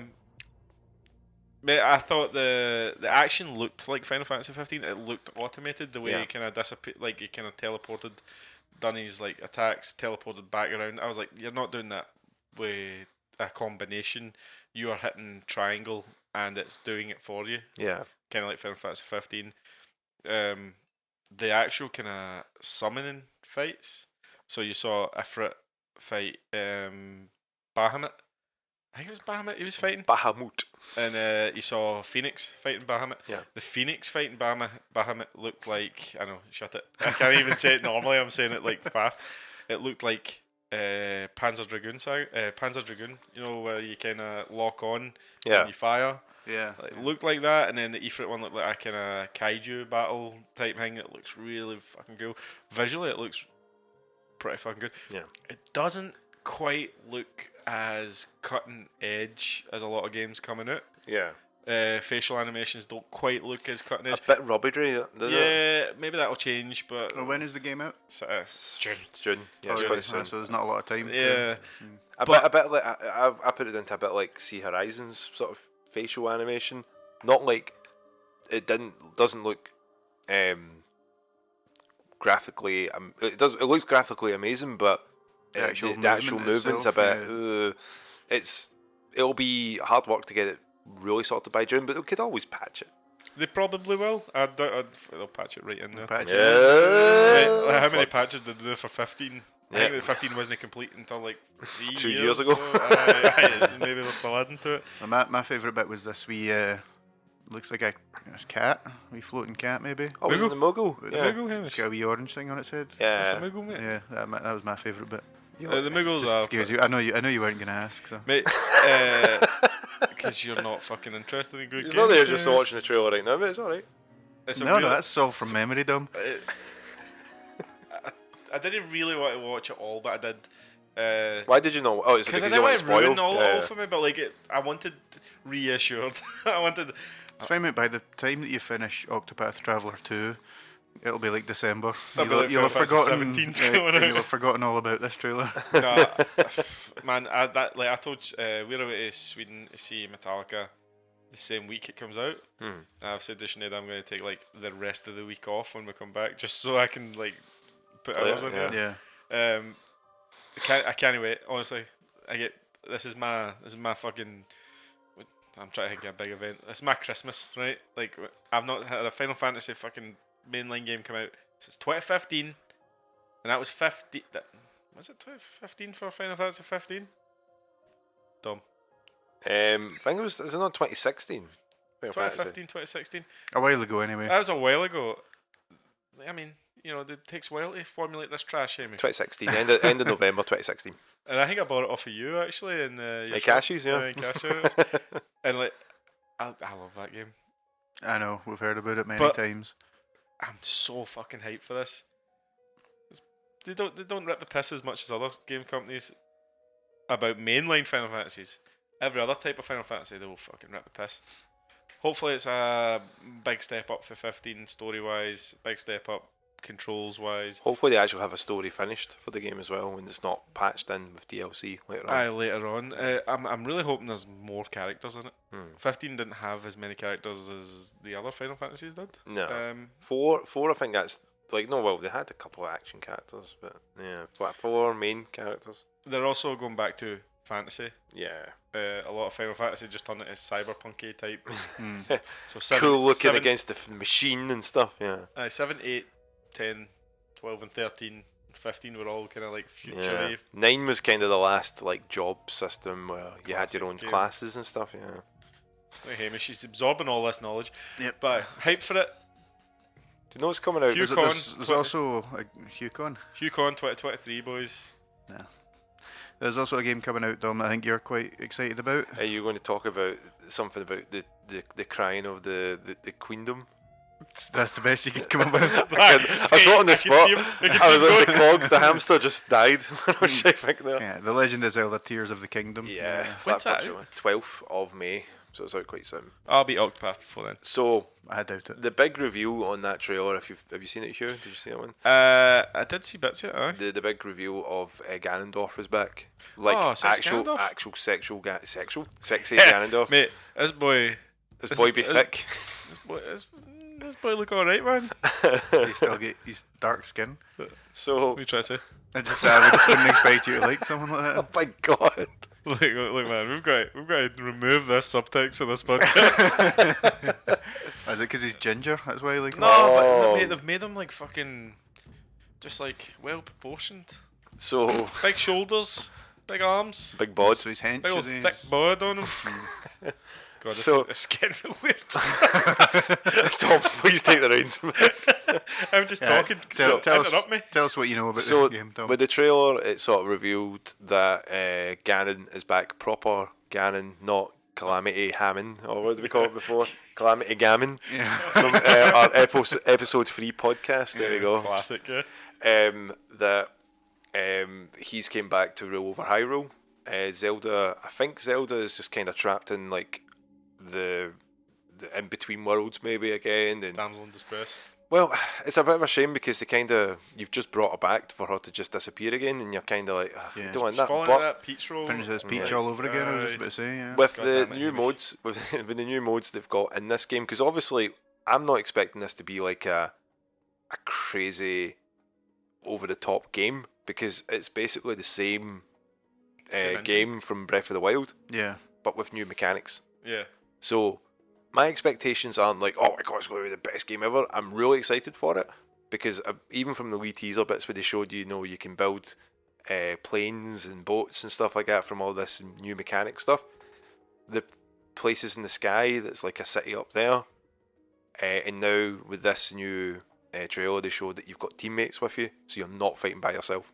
Mate, I thought the action looked like Final Fantasy 15. It looked automated the way he kind of disappeared, like he kind of teleported, done his like attacks, teleported back around. I was like, you're not doing that with a combination. You are hitting triangle and it's doing it for you. Yeah. Kind of like Final Fantasy 15. The actual kind of summoning fights. So you saw Ifrit fight Bahamut. I think it was Bahamut he was fighting. Bahamut. And you saw Phoenix fighting Bahamut. Yeah. The Phoenix fighting Bahamut looked like... I know, shut it. I can't even say it normally. I'm saying it like fast. It looked like Panzer Dragoon, where you kind of lock on and you fire. Yeah. It looked like that, and then the Ifrit one looked like a kind of kaiju battle type thing. It looks really fucking cool. Visually, it looks pretty fucking good. Yeah. It doesn't quite look as cutting edge as a lot of games coming out. Yeah. Facial animations don't quite look as cutting edge. A bit rubbery, doesn't it? Yeah, maybe that'll change, but... Well, when is the game out? June. Yeah, it's quite soon. So there's not a lot of time. Yeah. A bit like... I put it into a bit like Sea Horizons sort of facial animation. Not like... It doesn't look... graphically... It looks graphically amazing, but... The actual movement's a bit... It'll be hard work to get it really sorted by June, but they could always patch it. They probably will. They'll patch it right in there. How many patches did they do for 15? I think the 15 wasn't complete until like 2 years ago. So maybe they're still adding to it. My favourite bit was this wee... looks like a cat, a wee floating cat maybe. Oh, was it the Moogle? Yeah. The Moogle, it's got a wee orange thing on its head. Yeah. It's a Moogle, mate. Yeah, that was my favourite bit. The Moogles are... I know you weren't going to ask, so... Mate, because you're not fucking interested in good games. He's not there just watching the trailer right now, but it's alright. No, that's all from memory, dumb. I didn't really want to watch it all, but I did. Why did you not? Oh, it's because because I you didn't want to spoil ruin all for me, but like I wanted reassured. I wanted... So, mate, by the time that you finish Octopath Traveller 2, it'll be like December. You'll have forgotten. You'll have forgotten all about this trailer. Man, I told we were away to Sweden to see Metallica the same week it comes out. I've said to Sinead I'm going to take like the rest of the week off when we come back, just so I can like put hours in there. Yeah. I can't wait. Honestly, this is my fucking. I'm trying to think of a big event. It's my Christmas, right? Like I've not had a Final Fantasy fucking mainline game come out since 2015, and that was 50. Was it 2015 for Final Fantasy 15? Dumb. I think is it not 2016? 2015, 2016. A while ago, anyway. That was a while ago. I mean, it takes a while to formulate this trash, Hamish. 2016, end of November 2016. And I think I bought it off of you actually in your Cashews, yeah. Cashews. And like, I love that game. I know, we've heard about it many times. I'm so fucking hyped for this. They don't rip the piss as much as other game companies about mainline Final Fantasies. Every other type of Final Fantasy, they will fucking rip the piss. Hopefully it's a big step up for 15 story-wise, big step up controls-wise. Hopefully they actually have a story finished for the game as well, when it's not patched in with DLC later on. Later on. I'm really hoping there's more characters in it. 15 didn't have as many characters as the other Final Fantasies did. No. 4, I think that's... Like, no, well, they had a couple of action characters, but yeah, 4 main characters. They're also going back to fantasy. Yeah. A lot of Final Fantasy just turned into cyberpunky type. So cool looking against the machine and stuff, yeah. 7, 8, 10, 12 and 13, 15 were all kind of like future wave. 9 was kind of the last like job system where you had your own game. classes and stuff, yeah. Like Hamish, she's absorbing all this knowledge. Yep. But hype for it. Do you know what's coming out? There's also a HuCon. HuCon 2023, boys. Yeah. There's also a game coming out, Dom, that I think you're quite excited about. Are you going to talk about something about the crying of the queendom? That's the best you can come up with. I was not on the spot. I was on the cogs. The hamster just died. Yeah, The Legend of Zelda: Tears of the Kingdom. Yeah. When's that? 12th of May. So it's out quite soon. I'll beat Octopath before then. So I doubt it. The big reveal on that trailer, have you seen it, Hugh? Did you see that one? I did see bits of it. The big reveal of Ganondorf is back. Like sexy Ganondorf. Mate, this boy be thick. This boy look alright, man. He still get his dark skin. So what are you trying to say? I wouldn't expect you to like someone like that. Oh my god. Look, man, we've got to remove this subtext of this podcast. Is it because he's ginger? That's why I like him? No, but they've made him like fucking, just like well proportioned. So big shoulders, big arms, big bod. So he's hench, big old thick bod on him. God, this getting real weird. Tom, please take the reins from this. I'm just talking. Interrupt me. Tell us what you know about the game, Tom. With the trailer, it sort of revealed that Ganon is back, proper Ganon, not Calamity Hammond, or what did we call it before? Calamity Gammon. Yeah. From our episode 3 podcast. There we go. Classic, yeah. That he's came back to rule over Hyrule. Zelda, I think Zelda is just kind of trapped in like the in between worlds maybe again, and damsel in distress. Well, it's a bit of a shame because you've just brought her back for her to just disappear again, and you're kind of like, yeah. don't want that. But that peach roll. Princess Peach all over again. I was just about to say, yeah. With the new modes, with the new modes they've got in this game, because obviously I'm not expecting this to be like a crazy over the top game, because it's basically the same game from Breath of the Wild, yeah, but with new mechanics. Yeah. So my expectations aren't like, oh my god, it's going to be the best game ever. I'm really excited for it because even from the wee teaser bits where they showed you can build planes and boats and stuff like that from all this new mechanic stuff. The places in the sky that's like a city up there, and now with this new trailer they showed that you've got teammates with you, so you're not fighting by yourself.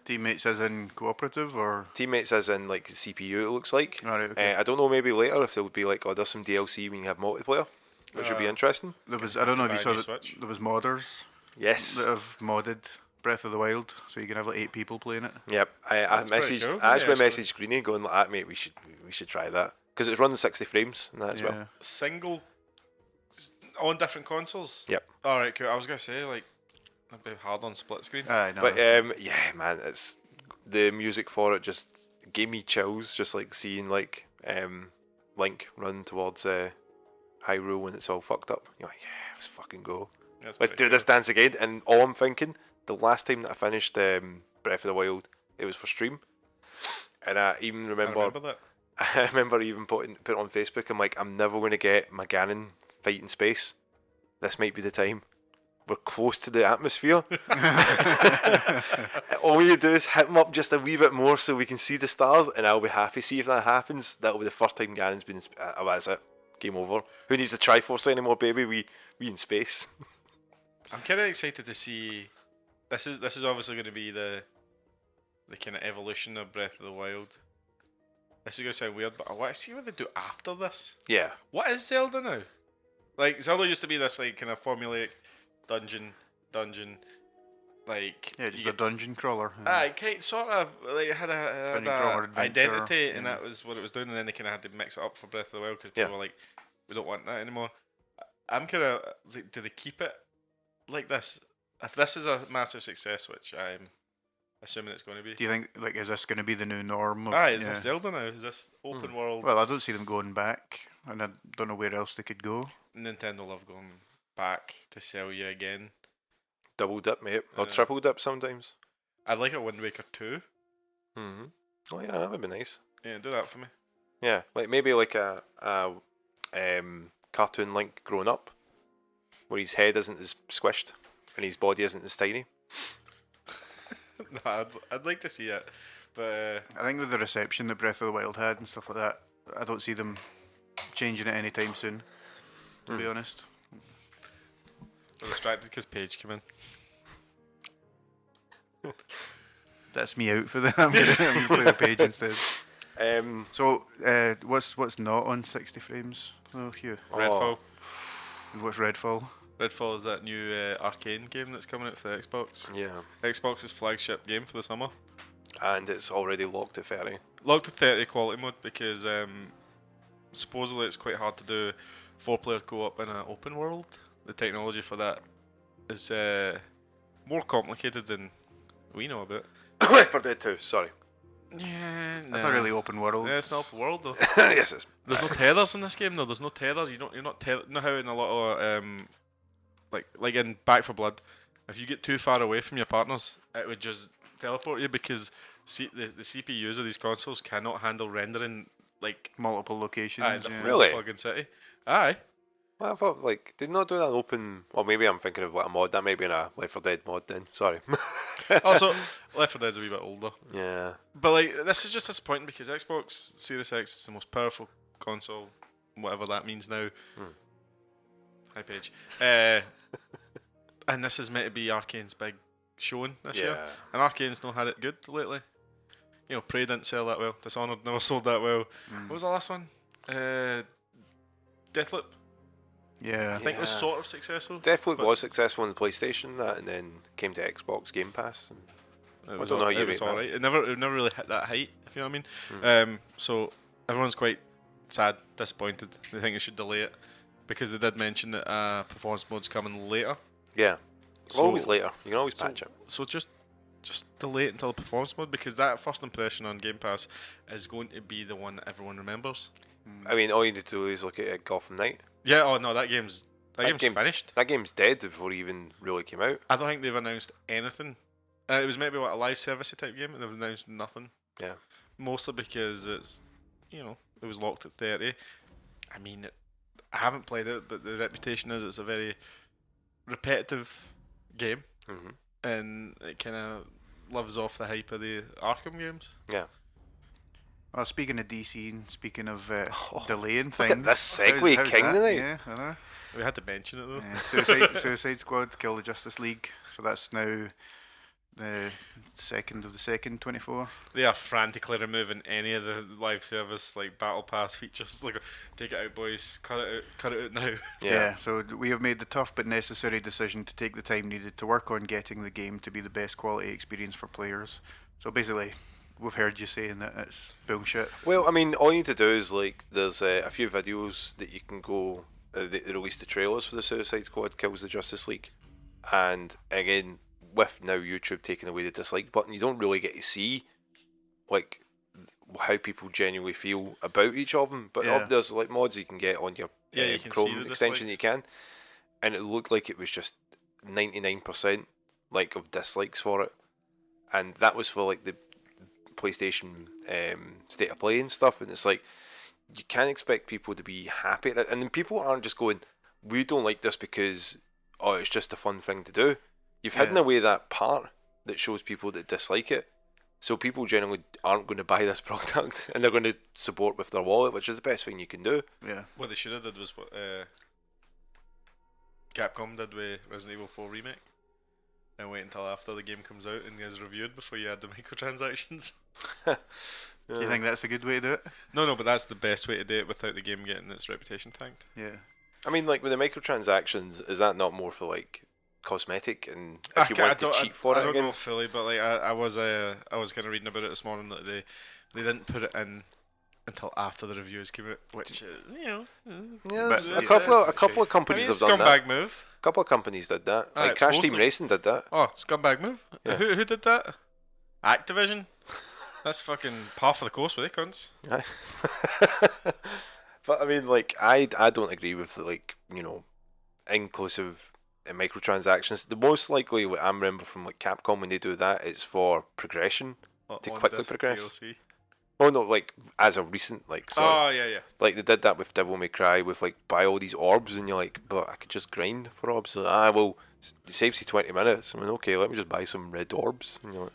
Teammates as in cooperative, or teammates as in like CPU? It looks like. Right, okay. I don't know. Maybe later if there would be like, there's some DLC when you have multiplayer, which would be interesting. There was. I don't know if you saw that there was modders. Yes. That have modded Breath of the Wild, so you can have like 8 people playing it. Yep. I messaged. Cool. I actually messaged Greenie going like, mate, we should try that because it's running 60 frames and that as well. Single on different consoles. Yep. All right, cool. I was gonna say like. That'd be hard on split screen. No. But yeah, man, it's the music for it just gave me chills. Just like seeing like Link run towards Hyrule when it's all fucked up. You're like, yeah, let's fucking go. Let's do this dance again. And all I'm thinking, the last time that I finished Breath of the Wild, it was for stream, and I even remember that. I remember even put it on Facebook. I'm like, I'm never going to get my Ganon fight in space. This might be the time. We're close to the atmosphere. All you do is hit him up just a wee bit more so we can see the stars, and I'll be happy. See if that happens. That'll be the first time Ganon's been in space. That's it. Game over. Who needs the Triforce anymore, baby? We in space. I'm kind of excited to see. This is obviously going to be the kind of evolution of Breath of the Wild. This is going to sound weird, but I want to see what they do after this. Yeah. What is Zelda now? Like, Zelda used to be this, like, kind of formulaic dungeon, like... Yeah, just a dungeon crawler. Sort of, like, it had Dungeon a crawler adventure, identity, and that was what it was doing, and then they kind of had to mix it up for Breath of the Wild, because people were like, we don't want that anymore. I'm kind of, like, do they keep it like this? If this is a massive success, which I'm assuming it's going to be. Do you think, like, is this going to be the new norm? Is this Zelda now? Is this open world? Well, I don't see them going back, and I don't know where else they could go. Nintendo love going back to sell you again. Double dip, mate. Or triple dip sometimes. I'd like a Wind Waker 2. Mm-hmm. Oh yeah, that would be nice. Yeah, do that for me. Yeah, like maybe like a cartoon Link growing up, where his head isn't as squished and his body isn't as tiny. No, I'd like to see it, but I think with the reception that Breath of the Wild had and stuff like that, I don't see them changing it anytime soon, to be honest. I'm distracted because Paige came in. That's me out for that. I'm gonna play the page instead. So, what's not on 60 frames? Oh, Hugh. Redfall. And what's Redfall? Redfall is that new Arcane game that's coming out for the Xbox. Yeah. Xbox's flagship game for the summer. And it's already locked at 30. Locked to 30 quality mode because supposedly it's quite hard to do 4-player co-op in an open world. The technology for that is more complicated than we know about. Left 4 Dead 2, sorry. Yeah, That's not really open world. Yeah, it's not open world though. Yes, it's. There's no tethers in this game though. There's no tether. You're not tethered. You know how in a lot of like in Back 4 Blood, if you get too far away from your partners, it would just teleport you because the CPUs of these consoles cannot handle rendering like Multiple locations. the yeah. whole Really? fucking city. Aye. Well, I thought, like, did not do that open. Or maybe I'm thinking of like a mod. That might be in a Left 4 Dead mod then. Sorry. Also, Left 4 Dead's a wee bit older. Yeah. But like, this is just disappointing because Xbox Series X is the most powerful console, whatever that means now. Hi, Paige. And this is meant to be Arcane's big showing this year, and Arcane's not had it good lately. You know, Prey didn't sell that well. Dishonored never sold that well. What was the last one? Deathloop. Yeah. I think it was sort of successful. Deathloop was successful on the PlayStation, that, and then came to Xbox Game Pass. And It was I don't know how you it was rate that. alright. It never really hit that height, if you know what I mean. So everyone's quite sad, disappointed. They think they should delay it because they did mention that performance mode's coming later. Yeah. So- Always later. You can always patch it. So just delay it until the performance mode because that first impression on Game Pass is going to be the one that everyone remembers. I mean, all you need to do is look at Gotham Knight. Yeah. Oh no, that game's game- finished. That game's dead before it even really came out. I don't think they've announced anything. It was maybe a live service type game, and they've announced nothing. Yeah. Mostly because it's, it was locked at 30. I mean, I haven't played it, but the reputation is it's a very repetitive game, and it kind of lives off the hype of the Arkham games. Yeah. Well, speaking of DC and speaking of delaying Look things. at this segue how's king that? tonight. Yeah, I know. We had to mention it though. Suicide Squad, Kill the Justice League. So that's now the 2nd of the 2nd, 24. They are frantically removing any of the live service like battle pass features. Like, take it out, boys. Cut it out now. Yeah, so we have made the tough but necessary decision to take the time needed to work on getting the game to be the best quality experience for players. So basically, we've heard you saying that it's bullshit. Well, I mean, all you need to do is there's a few videos that you can go. They released the trailers for the Suicide Squad Kills the Justice League, and again, with now YouTube taking away the dislike button, you don't really get to see like how people genuinely feel about each of them. But there's like mods you can get on your you can see Chrome the extension. dislikes. You can, and it looked like it was just 99% like of dislikes for it, and that was for like the PlayStation State of Play and stuff. And it's like you can't expect people to be happy, and then people aren't just going, "We don't like this because it's just a fun thing to do." You've hidden away that part that shows people that dislike it, so people generally aren't going to buy this product, and they're going to support with their wallet, which is the best thing you can do. Yeah. What they should have did was what Capcom did with Resident Evil 4 Remake. And wait until after the game comes out and is reviewed before you add the microtransactions. Do you think that's a good way to do it? No, but that's the best way to do it without the game getting its reputation tanked. Yeah. I mean, like with the microtransactions, is that not more for like cosmetic and if you want to cheat for it I don't again? know fully, but like I was kind of reading about it this morning that they didn't put it in until after the reviews came out, which Yeah, But a couple of companies have done that. Scumbag move. A couple of companies did that. Aye, Like Crash Team mostly. Racing did that. Oh, scumbag move. Yeah. Who did that? Activision. That's fucking par for the course with they cunts. Aye. But I mean, like, I don't agree with the, like, you know, inclusive microtransactions. The most likely what I remember from like Capcom when they do that is for progression. To On quickly this progress. DLC. Oh no, like as a recent, like, sorry. Oh yeah. Like they did that with Devil May Cry with like buy all these orbs and you're like, but I could just grind for orbs. So, well, it saves you 20 minutes. I mean, okay, let me just buy some red orbs. And you're like,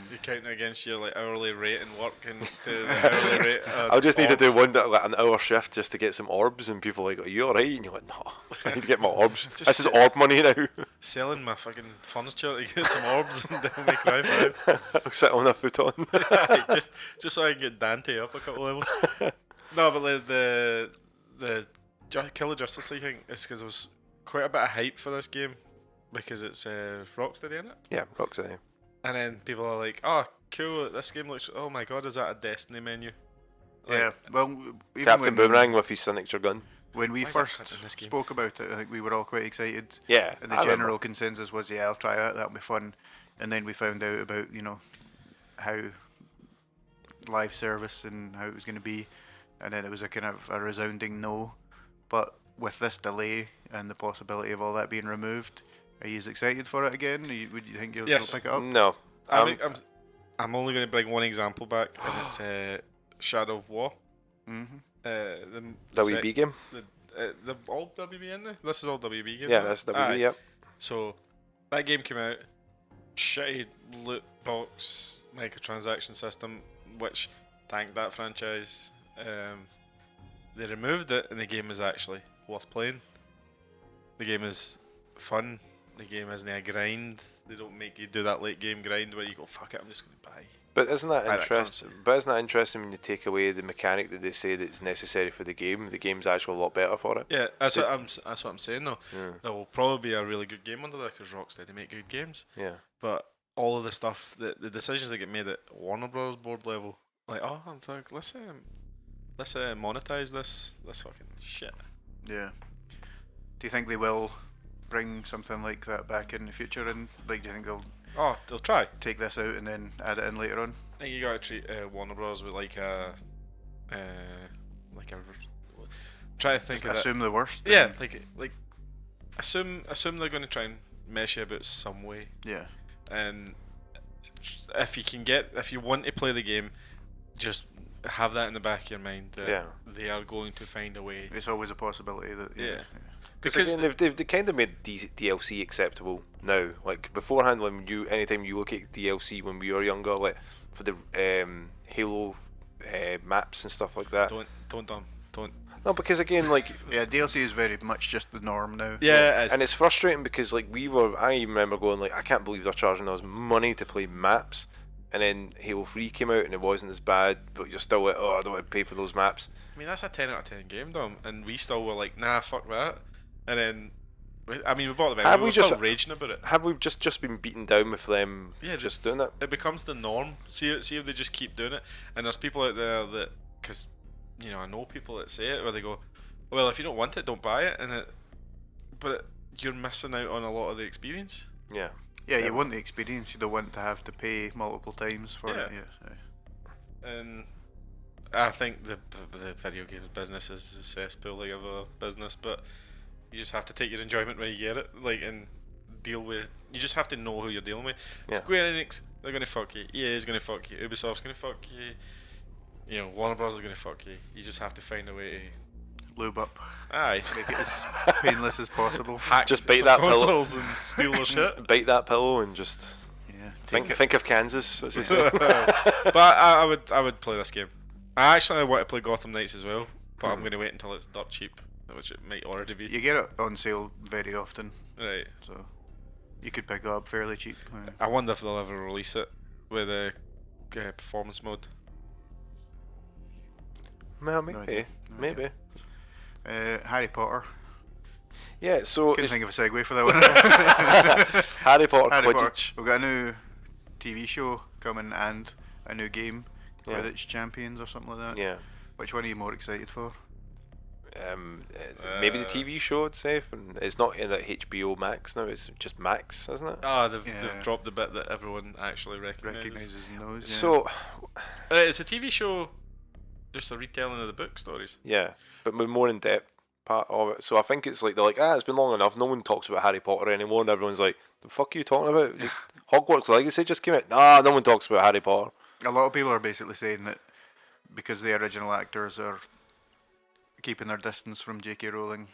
You're counting against your like hourly rate and working to the hourly rate. I'll just need to do orbs. an hour shift just to get some orbs, and people are like, are you alright? And you're like, no, I need to get my orbs. Just This is orb money now. Selling my fucking furniture to get some orbs and Devil May Cry 5. I'll sit on a futon. just so I can get Dante up a couple levels. No, but like, the Kill the Justice League thing is because there was quite a bit of hype for this game because it's Rocksteady in it. Yeah, Rocksteady. And then people are like, "Oh, cool! This game looks. Oh my god, is that a Destiny menu?" Like, Yeah. Well, even Captain Boomerang with his signature gun. when we Why is that first cut in this game? spoke about it, I think we were all quite excited. Yeah, And the I remember. general consensus was, yeah, I'll try it. That'll be fun. And then we found out about, how live service and how it was going to be. And then it was a kind of a resounding no. But with this delay and the possibility of all that being removed, are you as excited for it again? Would you think you'll Yes. still pick it up? No. I'm only going to bring one example back, and it's Shadow of War. Mm-hmm. The WB game? the all WB in there. This is all WB game. Yeah, right? that's WB, Aye. yep. So that game came out, shitty loot box microtransaction system, which tanked that franchise. They removed it, and the game is actually worth playing. The game is fun. The game isn't a grind. They don't make you do that late game grind where you go, fuck it, I'm just going to buy. But isn't that Buy that interesting? But isn't that interesting when you take away the mechanic that they say that's necessary for the game? The game's actually a lot better for it. Yeah, that's what I'm saying though. Yeah. There will probably be a really good game under there because Rocksteady make good games. Yeah. But all of the stuff, the decisions that get made at Warner Bros. Board level, like, oh, I'm like, let's monetize this fucking shit. Yeah. Do you think they will bring something like that back in the future? And do you think they'll They'll try. take this out and then add it in later on? I think you gotta treat Warner Bros. With try to think of it. Assume the worst. Yeah, and- like assume they're gonna try and mess you about some way. Yeah. And if you want to play the game, just have that in the back of your mind that Yeah. they are going to find a way. It's always a possibility that. Yeah. Because again, they've kind of made DLC acceptable now. Like beforehand, anytime you look at DLC when we were younger, like for the Halo maps and stuff like that. Don't. No, because again, like Yeah, DLC is very much just the norm now. Yeah, it is. and it's frustrating because like I remember going like, I can't believe they're charging us money to play maps, and then Halo 3 came out and it wasn't as bad, but you're still like, oh, I don't want to pay for those maps. I mean, that's a 10 out of 10 game, Dom, and we still were like, nah, fuck that. And then, we bought the Have we we were just- still raging about it. Have we just been beaten down with them Yeah, just doing that? It becomes the norm. See if they just keep doing it. And there's people out there that, because I know people that say it where they go, well, if you don't want it, don't buy it. But you're missing out on a lot of the experience. Yeah. Yeah, you want the experience. You don't want to have to pay multiple times for it. Yeah. Yeah. And I think the video games business is a cesspool like other business, but you just have to take your enjoyment when you get it, and deal with. You just have to know who you're dealing with. Yeah. Square Enix, they're gonna fuck you. EA is gonna fuck you. Ubisoft's gonna fuck you. Warner Bros is gonna fuck you. You just have to find a way to. Lube up. Aye. Make it as painless as possible. Hack Just bite some that pillow. consoles and steal their shit. Bite that pillow and just Yeah. think of Kansas, as they say. But I would play this game. I actually want to play Gotham Knights as well, but I'm gonna wait until it's dirt cheap. which it might already be. You get it on sale very often, Right. so you could pick it up fairly cheap. I wonder if they'll ever release it with a performance mode. Well, No maybe. idea. No Maybe. Harry Potter. Yeah, so Couldn't think of a segue for that one. Harry Potter Harry Potter. Quidditch. We've got a new TV show coming and a new game, Yeah. Quidditch Champions or something like that. Yeah. Which one are you more excited for? Maybe the TV show, I'd say. And it's not in that HBO Max now, it's just Max, isn't it? Ah, they've Yeah. dropped the bit that everyone actually recognises. Recognises and knows. Yeah. So, It's a TV show, just a retelling of the book stories. yeah, but with more in depth part of it. So I think it's like they're like, it's been long enough. No one talks about Harry Potter anymore, and everyone's like, "The fuck are you talking about? Just Hogwarts Legacy just came out." Nah, no one talks about Harry Potter. A lot of people are basically saying that because the original actors are keeping their distance from J.K. Rowling,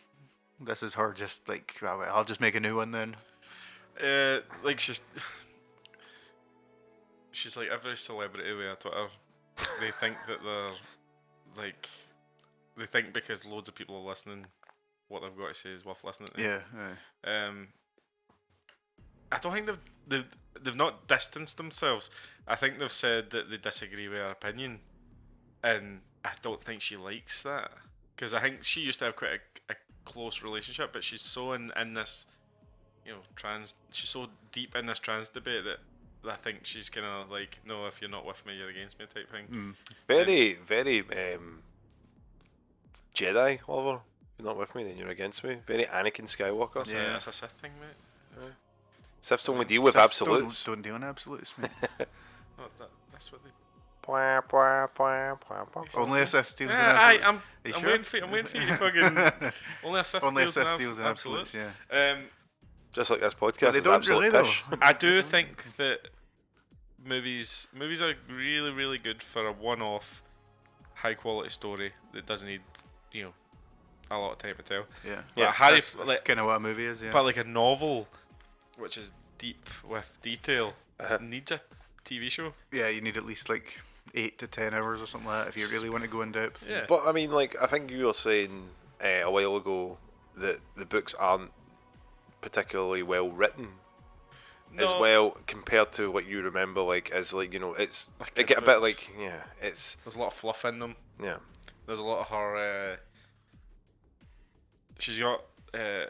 this is her just like, well, I'll just make a new one then. Like she's like every celebrity with a Twitter. They think that they're like, they think because loads of people are listening, what they've got to say is worth listening to. Yeah. I don't think they've not distanced themselves. I think they've said that they disagree with her opinion, and I don't think she likes that, because I think she used to have quite a close relationship, but she's so in this, she's so deep in this trans debate that I think she's kind of like, no, if you're not with me, you're against me type thing. Very, very Jedi, Oliver. If you're not with me, then you're against me. Very Anakin Skywalker. That's a Sith thing, mate. Siths only deal with Siths absolutes. Don't deal in absolutes, mate. That's what they. Only a Sith deals in I'm absolutes. Are you sure? I'm waiting for you to fucking. Only a Sith Only a deals Sith in deals in absolutes, yeah. Just like this But podcast they is don't absolute really, though. pish. I do think that movies are really, really good for a one-off, high-quality story that doesn't need, a lot of time to tell. Yeah. But That's kind of what a movie is, yeah. But like a novel, which is deep with detail, needs a TV show. Yeah, you need at least like 8 to 10 hours or something like that if you really want to go in depth. Yeah. But I mean, like, I think you were saying a while ago that the books aren't particularly well written as well compared to what you remember, like, as like, it's they get a bit like, it's There's a lot of fluff in them. yeah. There's a lot of her. She's got a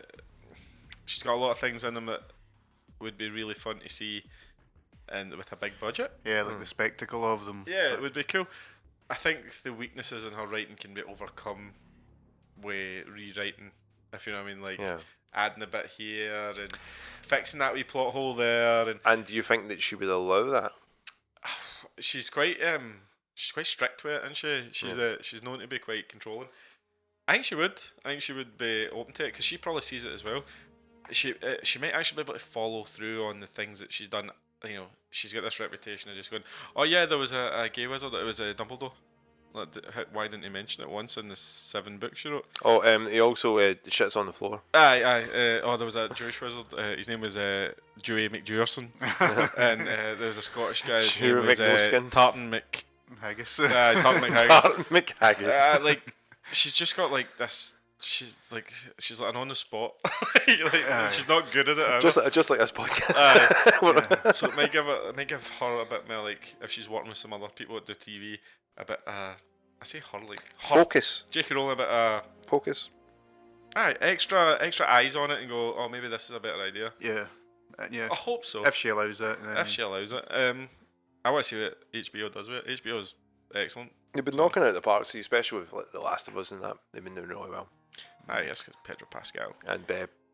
lot of things in them that would be really fun to see, and with a big budget. Yeah, like the spectacle of them. Yeah, it would be cool. I think the weaknesses in her writing can be overcome with rewriting, if you know what I mean, like adding a bit here and fixing that wee plot hole there. And do you think that she would allow that? She's quite strict with it, isn't she? She's known to be quite controlling. I think she would be open to it, because she probably sees it as well. She might actually be able to follow through on the things that she's done. She's got this reputation of just going, oh yeah, there was a gay wizard, it was a Dumbledore. Why didn't he mention it once in the 7 books she wrote? Oh, he also shits on the floor. Aye. There was a Jewish wizard. His name was Dewey McJewerson. And there was a Scottish guy. His name was Tartan Haggis. Tartan McHaggis. Tartan McHaggis. Like, she's just got like this. She's like an on the spot. She's not good at it. Either. Just like this podcast. So it might give her a bit more, like, if she's working with some other people that do TV, a bit. I say her, like, Focus. J.K. Rowling, a bit. Focus. Aye, extra eyes on it and go, oh, maybe this is a better idea. Yeah. Yeah. I hope so. If she allows it. Then... If she allows it. I want to see what HBO does with it. HBO is excellent. They've been knocking it out the park, see, especially with like The Last of Us and that. They've been doing really well. Aye, yes, because Pedro Pascal. And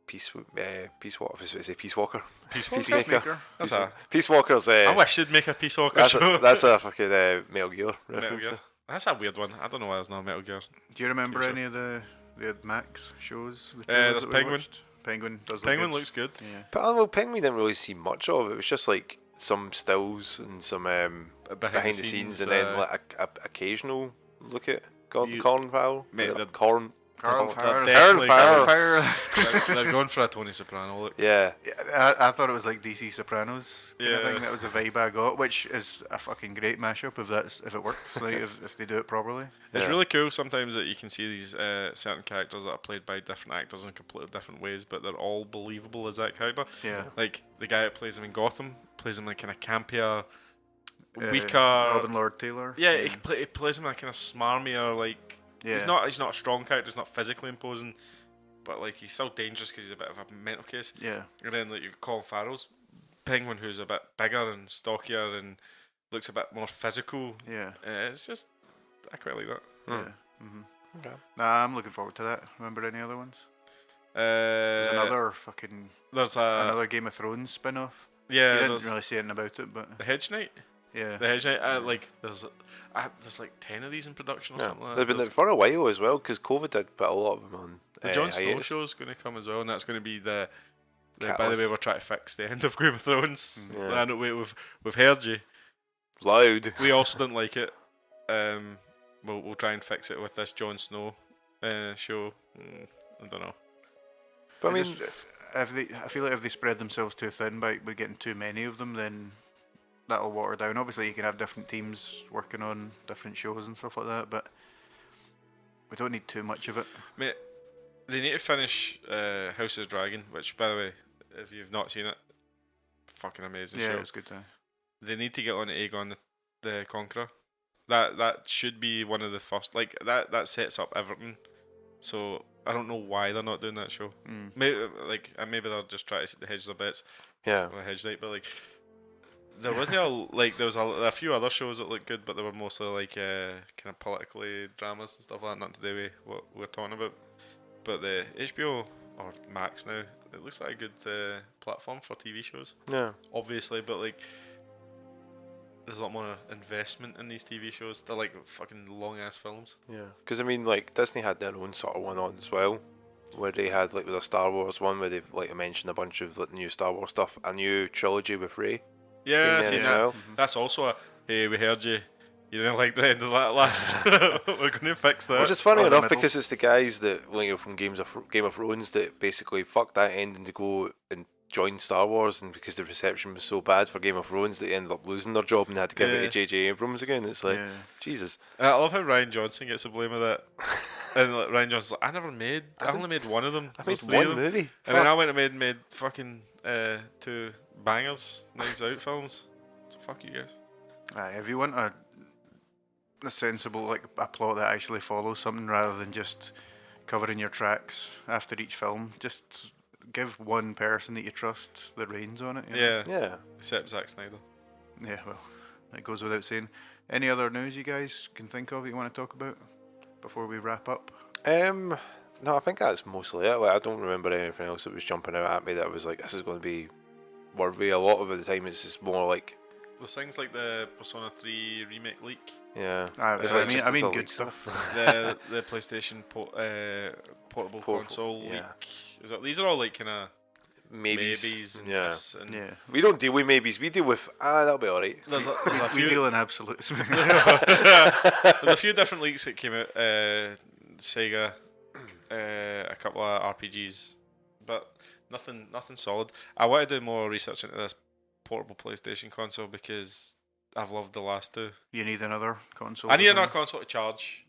Peacewalker. Peacewalker. Peacemaker. That's a. Peacewalker's. I wish they'd make a Peace Walker show. That's a fucking Metal Gear reference. Metal Gear. That's a weird one. I don't know why there's no Metal Gear. Do you remember any of the Max shows? There's Penguin. Penguin does. Penguin looks good. Yeah. But Penguin didn't really see much of it. It was just like some stills and some behind the scenes, and then like a occasional look at Cornwall. Carl They're Fire. definitely Carl they're going for a Tony Soprano look. Yeah. I thought it was like DC Sopranos kind of Yeah. thing. That was the vibe I got, which is a fucking great mashup if it works, like if they do it properly. It's Yeah. really cool sometimes that you can see these certain characters that are played by different actors in completely different ways, but they're all believable as that character. Yeah. Like the guy that plays him in Gotham plays him like kind of campier, weaker. Robin Lord Taylor. Yeah, he plays him like kind of smarmier. Like Yeah. he's not a strong character. He's not physically imposing, but like he's still dangerous because he's a bit of a mental case. Yeah. And then like you Colin Farrell's Penguin, who's a bit bigger and stockier and looks a bit more physical. Yeah. It's just I quite like that. Yeah. Mm-hmm. Okay. Nah, I'm looking forward to that. Remember any other ones? There's There's another Game of Thrones spin-off. yeah. You didn't There's really say anything about it, but the Hedge Knight. yeah. The Hedge Knight. Like there's like 10 of these in production or Yeah. something like They've that. been There's- there for a while as well, because COVID did put a lot of them on. The Jon Snow hiatus. show is going to come as well, and that's going to be the by the Catalyst. way, we're trying to fix the end of Game of Thrones. Yeah. I know we've heard you. Loud. We also didn't like it. We'll try and fix it with this Jon Snow show. I don't know. But I mean, I feel like if they spread themselves too thin by getting too many of them, then that'll water down. Obviously, you can have different teams working on different shows and stuff like that, but we don't need too much of it. Mate, they need to finish House of the Dragon, which, by the way, if you've not seen it, fucking amazing Yeah, show. it was good time. They need to get on Aegon the Conqueror. That should be one of the first. Like that sets up everything. So I don't know why they're not doing that show. Maybe maybe they're just trying to hedge their bets. yeah. Or hedge night, but like there wasn't there was a few other shows that looked good, but they were mostly like kind of politically dramas and stuff like that. Nothing to do with what we're talking about. But the HBO or Max now, it looks like a good platform for TV shows. Yeah. Obviously, but like there's a lot more investment in these TV shows. They're like fucking long ass films. Yeah. Because I mean, like Disney had their own sort of one on as well, where they had like with a Star Wars one where they've like mentioned a bunch of like new Star Wars stuff, a new trilogy with Rey. Yeah, I being seen there that. as well. That's also a hey, we heard you. You didn't like the end of that last. We're going to fix that. Which is funny Or the enough middle. because it's the guys that from Game of Thrones that basically fucked that ending to go and join Star Wars, and because the reception was so bad for Game of Thrones, they ended up losing their job and they had to give it to J.J. Abrams again. It's like, Yeah. Jesus. I love how Ryan Johnson gets the blame of that. And like, Ryan Johnson's like, I only made one of them. I There's made three of one them. movie. And then I went and made fucking 2 bangers, Knives Out films. So fuck you guys. Aye, if you want a sensible, like a plot that actually follows something rather than just covering your tracks after each film, just give one person that you trust the reins on it. You know? Yeah. Yeah. Except Zack Snyder. Yeah, well, it goes without saying. Any other news you guys can think of that you want to talk about before we wrap up? No, I think that's mostly it. Like, I don't remember anything else that was jumping out at me that was like, this is going to be worthy. A lot of the time it's just more like, There's things like the Persona 3 remake leak. yeah. It's like I mean, just I this mean all good leak stuff. the PlayStation portable console yeah. leak. These are all like kind of Maybes. maybes and Yeah. ifs and Yeah, We don't deal with maybes, we deal with, that'll be alright. There's a we few deal in absolutes. there's a few different leaks that came out. Sega, a couple of RPGs, but nothing solid. I want to do more research into this portable PlayStation console because I've loved the last 2. You need another console. I need to another play. console to charge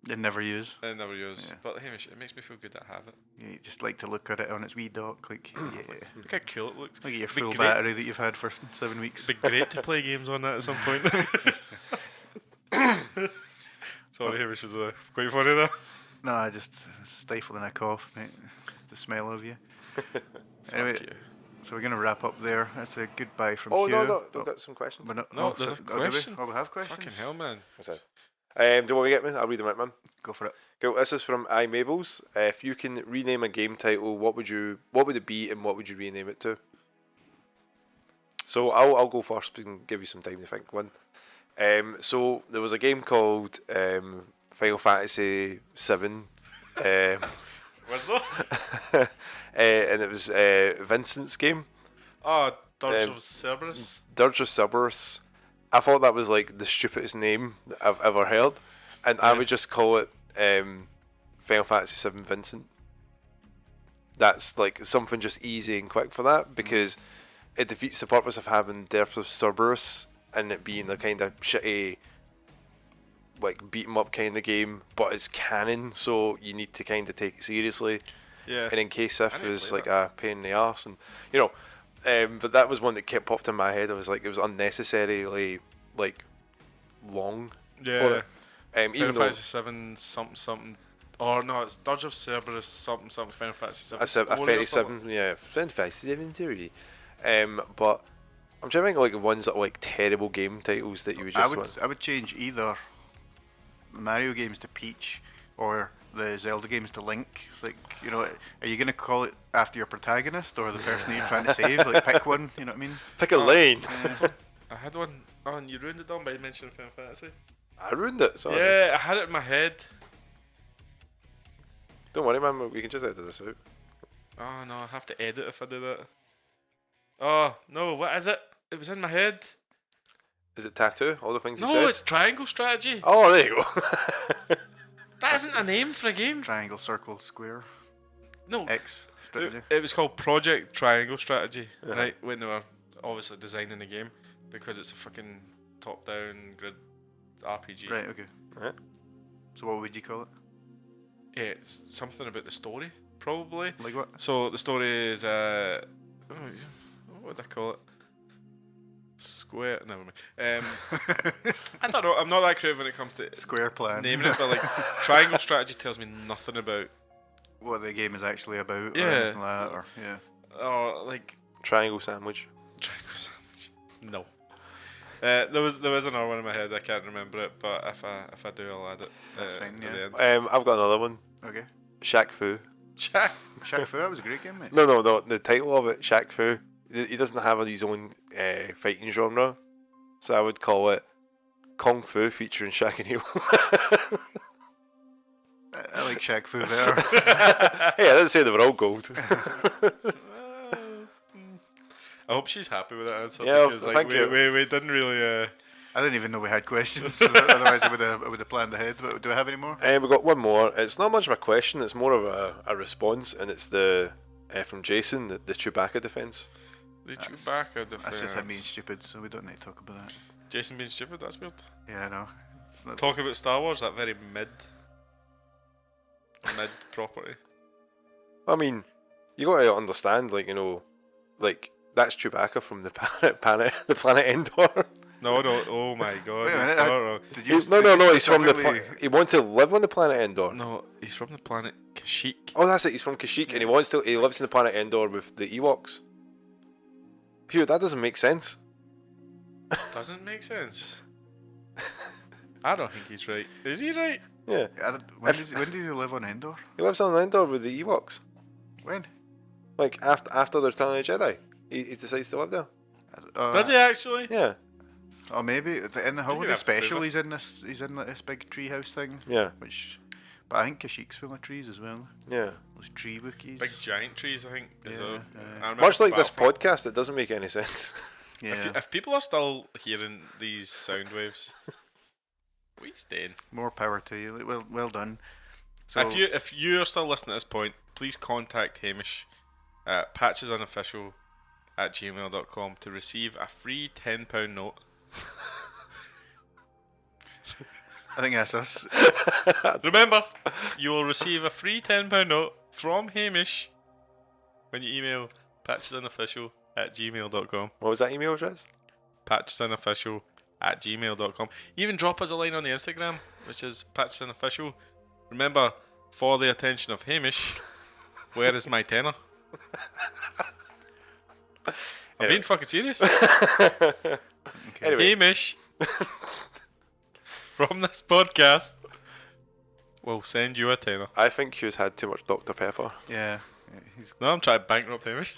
And never use. and never use. Yeah. But Hamish, it makes me feel good to have it. You just like to look at it on its wee dock, like yeah. Look how cool it looks. Look at your Be full great. battery that you've had for 7 weeks. It'd be great to play games on that at some point. Sorry, Hamish was quite funny there. No, I just stifling a cough, mate. The smell of you. Anyway, Fuck you. so we're gonna wrap up there. That's a goodbye from Oh, Hugh. no, we've got some questions. We're not- No, oh, there's so- a do we? question. Oh, we have questions. Fucking hell, man. What's that? Do you want me to get me? I'll read them out, man. Go for it. Cool. This is from iMables. If you can rename a game title, what would it be, and what would you rename it to? So I'll go first and give you some time to think one. So there was a game called Final Fantasy VII. Was there? And it was Vincent's game, Oh, Dirge Um, of Cerberus. Dirge of Cerberus. I thought that was like the stupidest name that I've ever heard, and I Yeah. would just call it Final Fantasy VII Vincent. That's like something just easy and quick for that, because it defeats the purpose of having Depths of Cerberus and it being the kind of shitty, like beat 'em up kind of game, but it's canon, so you need to kind of take it seriously. Yeah. And in case if is like a pain in the arse, and you know, but that was one that kept popped in my head. I was like, it was unnecessarily like long. Yeah. Even Final though Fantasy 7 something. Or no, it's Dirge of Cerberus something Final Fantasy 7. a 37, yeah, Final Fantasy 7 theory. But I'm trying to think of like ones that are like terrible game titles that you would just I would change either the Mario games to Peach or the Zelda games to Link. It's like, you know, are you going to call it after your protagonist or the person that you're trying to save? Like, pick one, you know what I mean? Pick a lane. I had one. Oh, and you ruined it, Dom, by mentioning Final Fantasy. I ruined it. Sorry. Yeah, I had it in my head. Don't worry, man. We can just edit this out. Oh no, I have to edit if I do that. Oh no, what is it? It was in my head. Is it tattoo? All the things you said? No, it's triangle strategy. Oh, there you go. That isn't a name for a game. Triangle, circle, square, No, X strategy. it was called Project Triangle Strategy, right? When they were obviously designing the game, because it's a fucking top-down grid RPG. Right, okay. Right. So what would you call it? Yeah, it's something about the story, probably. Like what? So the story is what would I call it? Square. Never mind. I don't know. I'm not that creative when it comes to Square plan. naming it, but like Triangle Strategy tells me nothing about what the game is actually about, or Yeah. anything like that, or or like Triangle sandwich. Triangle Sandwich. No. There was another one in my head. I can't remember it, but if I do, I'll add it. That's fine, at yeah. the end. I've got another one. Okay. Shaq Fu. Jack. Shaq Fu, that was a great game, mate. No. The title of it, Shaq Fu. He doesn't have his own fighting genre, so I would call it Kung Fu featuring Shaq and Hill. I like Shaq Fu better. Hey, I didn't say they were all gold. I hope she's happy with that answer. Yeah, because, like, thank you. we didn't really. I didn't even know we had questions, otherwise I would have planned ahead. But do I have any more? We've got one more. It's not much of a question, it's more of a response, and it's the from Jason, the Chewbacca defense. The Chewbacca defense. That's just him being stupid, so we don't need to talk about that. Jason being stupid. That's weird. Yeah, I know. It's not Talk about Star Wars. That very mid property. I mean, you got to understand, like, you know, like, that's Chewbacca from the planet Endor. No. Oh my god. Wait a minute, no. Did you? No, he's from the specifically- he wants to live on the planet Endor. No, he's from the planet Kashyyyk. Oh, that's it. He's from Kashyyyk, and he lives in the planet Endor with the Ewoks. Phew, that doesn't make sense. Doesn't make sense. I don't think he's right. Is he right? Yeah, When did he live on Endor? he lives on Endor with the Ewoks. When? Like after the Return of the Jedi, he decides to live there. Does he actually? Yeah, Or maybe it's in the holiday have to prove special. us. He's in like this big treehouse thing. yeah, But I think Kashyyyk's full of trees as well. yeah. Those tree bookies. Big giant trees, I think. Yeah, I remember Much like this Battlefront. podcast, it doesn't make any sense. Yeah. If people are still hearing these sound waves, what are you saying? More power to you. Like, well done. So If you are still listening at this point, please contact Hamish at patchesunofficial@gmail.com to receive a free £10 note. I think that's us. Remember, you will receive a free £10 note from Hamish when you email patchesunofficial@gmail.com. What was that email address? patchesunofficial@gmail.com. Even drop us a line on the Instagram, which is patchesunofficial. Remember, for the attention of Hamish, where is my tenner? I'm being fucking serious. Anyway, Hamish, from this podcast, will send you a tenner. I think Hugh's had too much Dr. Pepper. Yeah. He's No, I'm trying to bankrupt Hamish.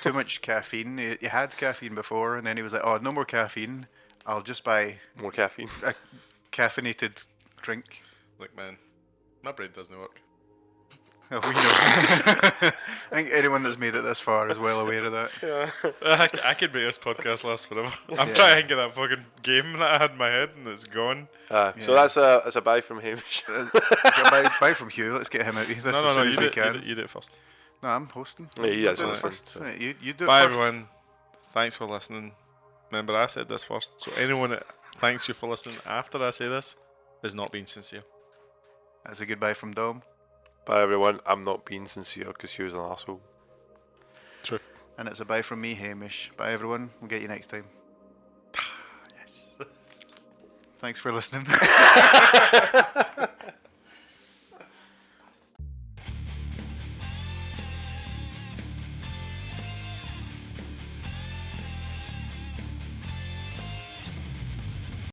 too much caffeine. He had caffeine before, and then he was like, "Oh, no more caffeine. I'll just buy More caffeine. a caffeinated drink." Look, man, my brain doesn't work. Oh, we know. I think anyone that's made it this far is well aware of that. I could make this podcast last forever. I'm trying to think of that fucking game that I had in my head and it's gone. So that's a bye from Hamish. Bye from Hugh. Let's get him out of this as soon as we can. You do it first. No, I'm hosting. Yeah, he is Do it hosting. first. Right, you do it Bye first. everyone. Thanks for listening. Remember, I said this first, so anyone that thanks you for listening after I say this is not being sincere. That's a goodbye from Dom. Bye everyone. I'm not being sincere because he was an asshole. True. And it's a bye from me, Hamish. Bye everyone. We'll get you next time. Yes. Thanks for listening.